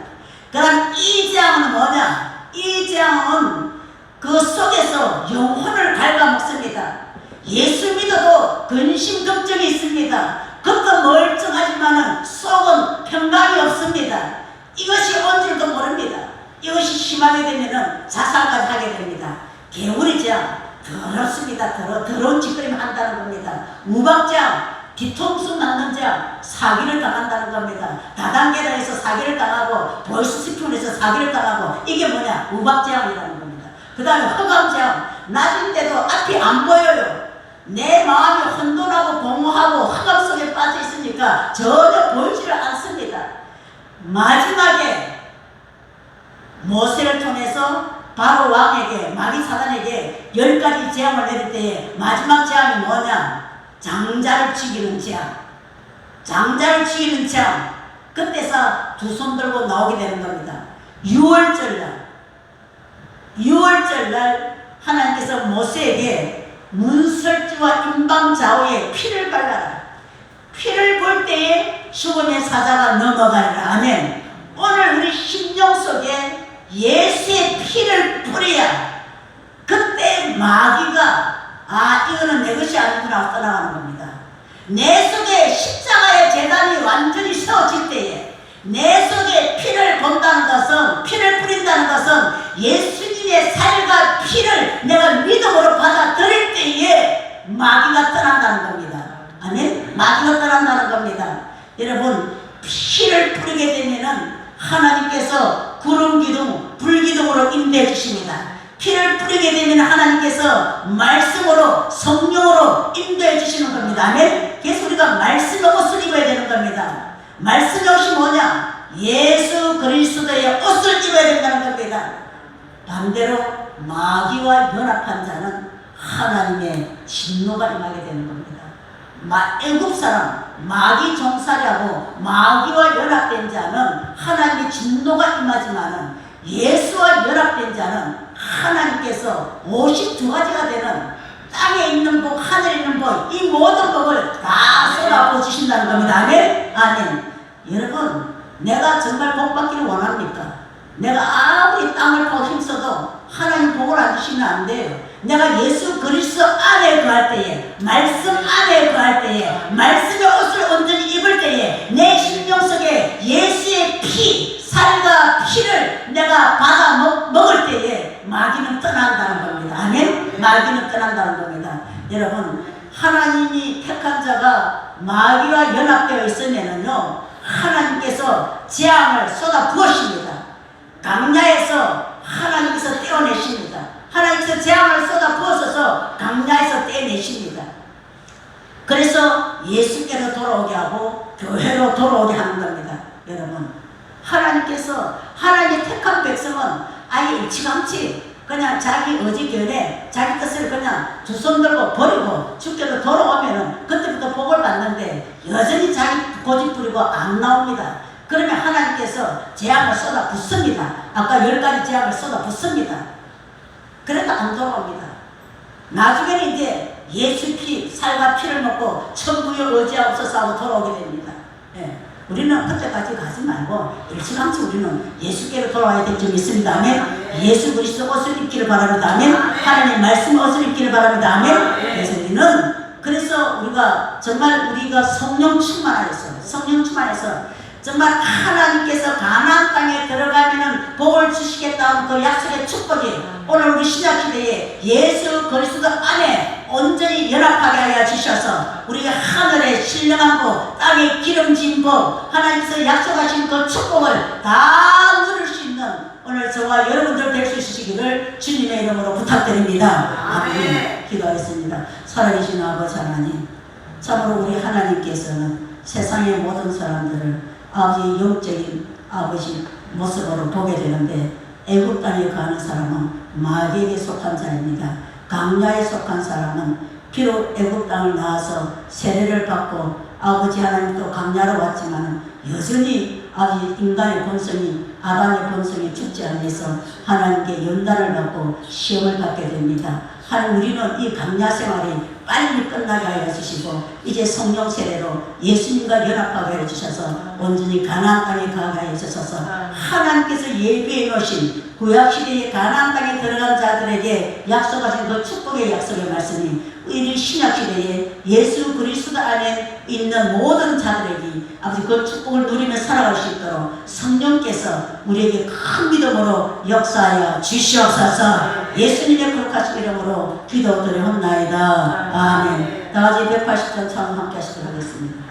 그럼 이 재앙은 뭐냐? 이 재앙은 그 속에서 영혼을 갉아먹습니다. 예수 믿어도 근심 걱정이 있습니다. 겉은 멀쩡하지만은 속은 평강이 없습니다. 이것이 온 줄도 모릅니다. 이것이 심하게 되면은 자살까지 하게 됩니다. 개울의 재앙, 더럽습니다. 더러운 짓거림 한다는 겁니다. 우박재앙, 뒤통수 맞는 재앙, 사기를 당한다는 겁니다. 다단계단에서 사기를 당하고, 보이스피폰에서 사기를 당하고, 이게 뭐냐? 우박재앙이라는 겁니다. 그 다음에 흑암재앙, 낮은 때도 앞이 안 보여요. 내 마음이 혼돈하고 공허하고 흑암 속에 빠져 있으니까 전혀 보이지를 않습니다. 마지막에 모세를 통해서 바로 왕에게, 마귀 사단에게 10가지 재앙을 내릴 때에 마지막 재앙이 뭐냐? 장자를 죽이는 재앙. 장자를 죽이는 재앙. 그때서 두 손 들고 나오게 되는 겁니다. 6월절날 하나님께서 모세에게 문설주와 임방좌우에 피를 발라라. 피를 볼 때에 죽음의 사자가 넘어가리라. 아멘. 오늘 우리 심령 속에 예수의 피를 뿌려야 그때 마귀가, 이거는 내 것이 아니구나. 지나고 떠나가는 겁니다. 내 속에 십자가의 재단이 완전히 세워질 때에 내 속에 피를 본다는 것은, 피를 뿌린다는 것은 예수님의 살과 피를 내가 믿음으로 받아들일 때에 마귀가 떠난다는 겁니다. 아멘? 마귀가 떠난다는 겁니다. 여러분, 피를 뿌리게 되면은 하나님께서 구름 기둥, 불 기둥으로 인도해 주십니다. 피를 뿌리게 되면 하나님께서 말씀으로, 성령으로 인도해 주시는 겁니다. 아멘? 그래서 우리가 말씀의 옷을 입어야 되는 겁니다. 말씀의 옷이 뭐냐? 예수 그리스도의 옷을 입어야 된다는 겁니다. 반대로 마귀와 연합한 자는 하나님의 진노가 임하게 되는 겁니다. 애굽 사람, 마귀 종살이하고 마귀와 연합된 자는 하나님의 진노가 임하지만은 예수와 연합된 자는 하나님께서 52가지가 되는 땅에 있는 복, 하늘에 있는 복, 이 모든 복을 다 쏟아부으신다는 겁니다. 아멘? 아멘. 여러분, 내가 정말 복 받기를 원합니까? 내가 아무리 땅을 파고 힘써도 하나님 복을 안 주시면 안 돼요. 내가 예수 그리스도 안에 거할 때에, 말씀 안에 거할 때에, 말씀의 옷을 온전히 입을 때에 내 심령 속에 예수의 피, 살과 피를 내가 받아 먹을 때에 마귀는 떠난다는 겁니다. 아멘? 마귀는 떠난다는 겁니다. 여러분, 하나님이 택한 자가 마귀와 연합되어 있으면은요, 하나님께서 재앙을 쏟아 부으십니다. 강야에서 하나님께서 떼어내십니다. 하나님께서 재앙을 쏟아 부어서 강야에서 떼내십니다. 그래서 예수께로 돌아오게 하고 교회로 돌아오게 하는 겁니다. 여러분, 하나님께서, 하나님의 택한 백성은 아예 일찌감치 그냥 자기 의지결에 자기 뜻을 그냥 두 손 들고 버리고 주께로 돌아오면은 그때부터 복을 받는데 여전히 자기 고집 부리고 안 나옵니다. 그러면 하나님께서 재앙을 쏟아 붓습니다. 아까 10가지 재앙을 쏟아 붓습니다. 그래도 안 돌아옵니다. 나중에는 이제 예수 피, 살과 피를 먹고 천국에 의지하옵소서 하고 돌아오게 됩니다. 예. 우리는 그때까지 가지 말고 일찌감치 우리는 예수께로 돌아와야 될 점이 있습니다. 아멘. 예수 그리스도 옷을 입기를 바랍니다. 아멘. 하나님 말씀 옷을 입기를 바랍니다. 아멘. 그래서 우리는, 그래서 우리가 정말 우리가 성령 충만하여서, 성령 충만해서 정말 하나님께서 가나안 땅에 들어가면은 복을 주시겠다는 그 약속의 축복이 오늘 우리 신약시대에 예수 그리스도 안에 온전히 연합하게 하여 주셔서 우리가 하늘의 신령한 복, 땅에 기름진 복, 하나님께서 약속하신 그 축복을 다 누릴 수 있는 오늘 저와 여러분들 될 수 있으시기를 주님의 이름으로 부탁드립니다. 아멘. 기도하겠습니다. 살아계신 아버지 하나님, 참으로 우리 하나님께서는 세상의 모든 사람들을 아버지의 영적인 아버지 모습으로 보게 되는데, 애굽 땅에 가는 사람은 마귀에게 속한 자입니다. 강야에 속한 사람은 비록 애굽 땅을 나와서 세례를 받고 아버지 하나님 또 강야로 왔지만 여전히 아버지 인간의 본성이, 아담의 본성이 죽지 않아서 하나님께 연단을 받고 시험을 받게 됩니다. 하나님, 우리는 이 강야 생활이 빨리 끝나게 하여 주시고 이제 성령 세례로 예수님과 연합하게 해주셔서 온전히 가나안 땅에 가게 하여 주셔서 하나님께서 예비해 놓으신 구약시대의 가나안 땅에 들어간 자들에게 약속하신 그 축복의 약속의 말씀이 우리 신약시대에 예수 그리스도 안에 있는 모든 자들에게 아버지 그 축복을 누리며 살아갈 수 있도록 성령께서 우리에게 큰 믿음으로 역사하여 주시옵소서. 예수님의 거룩하신 이름으로 기도드리옵나이다. 아멘. 다같이 180전 찬송 함께 하시도록 하겠습니다.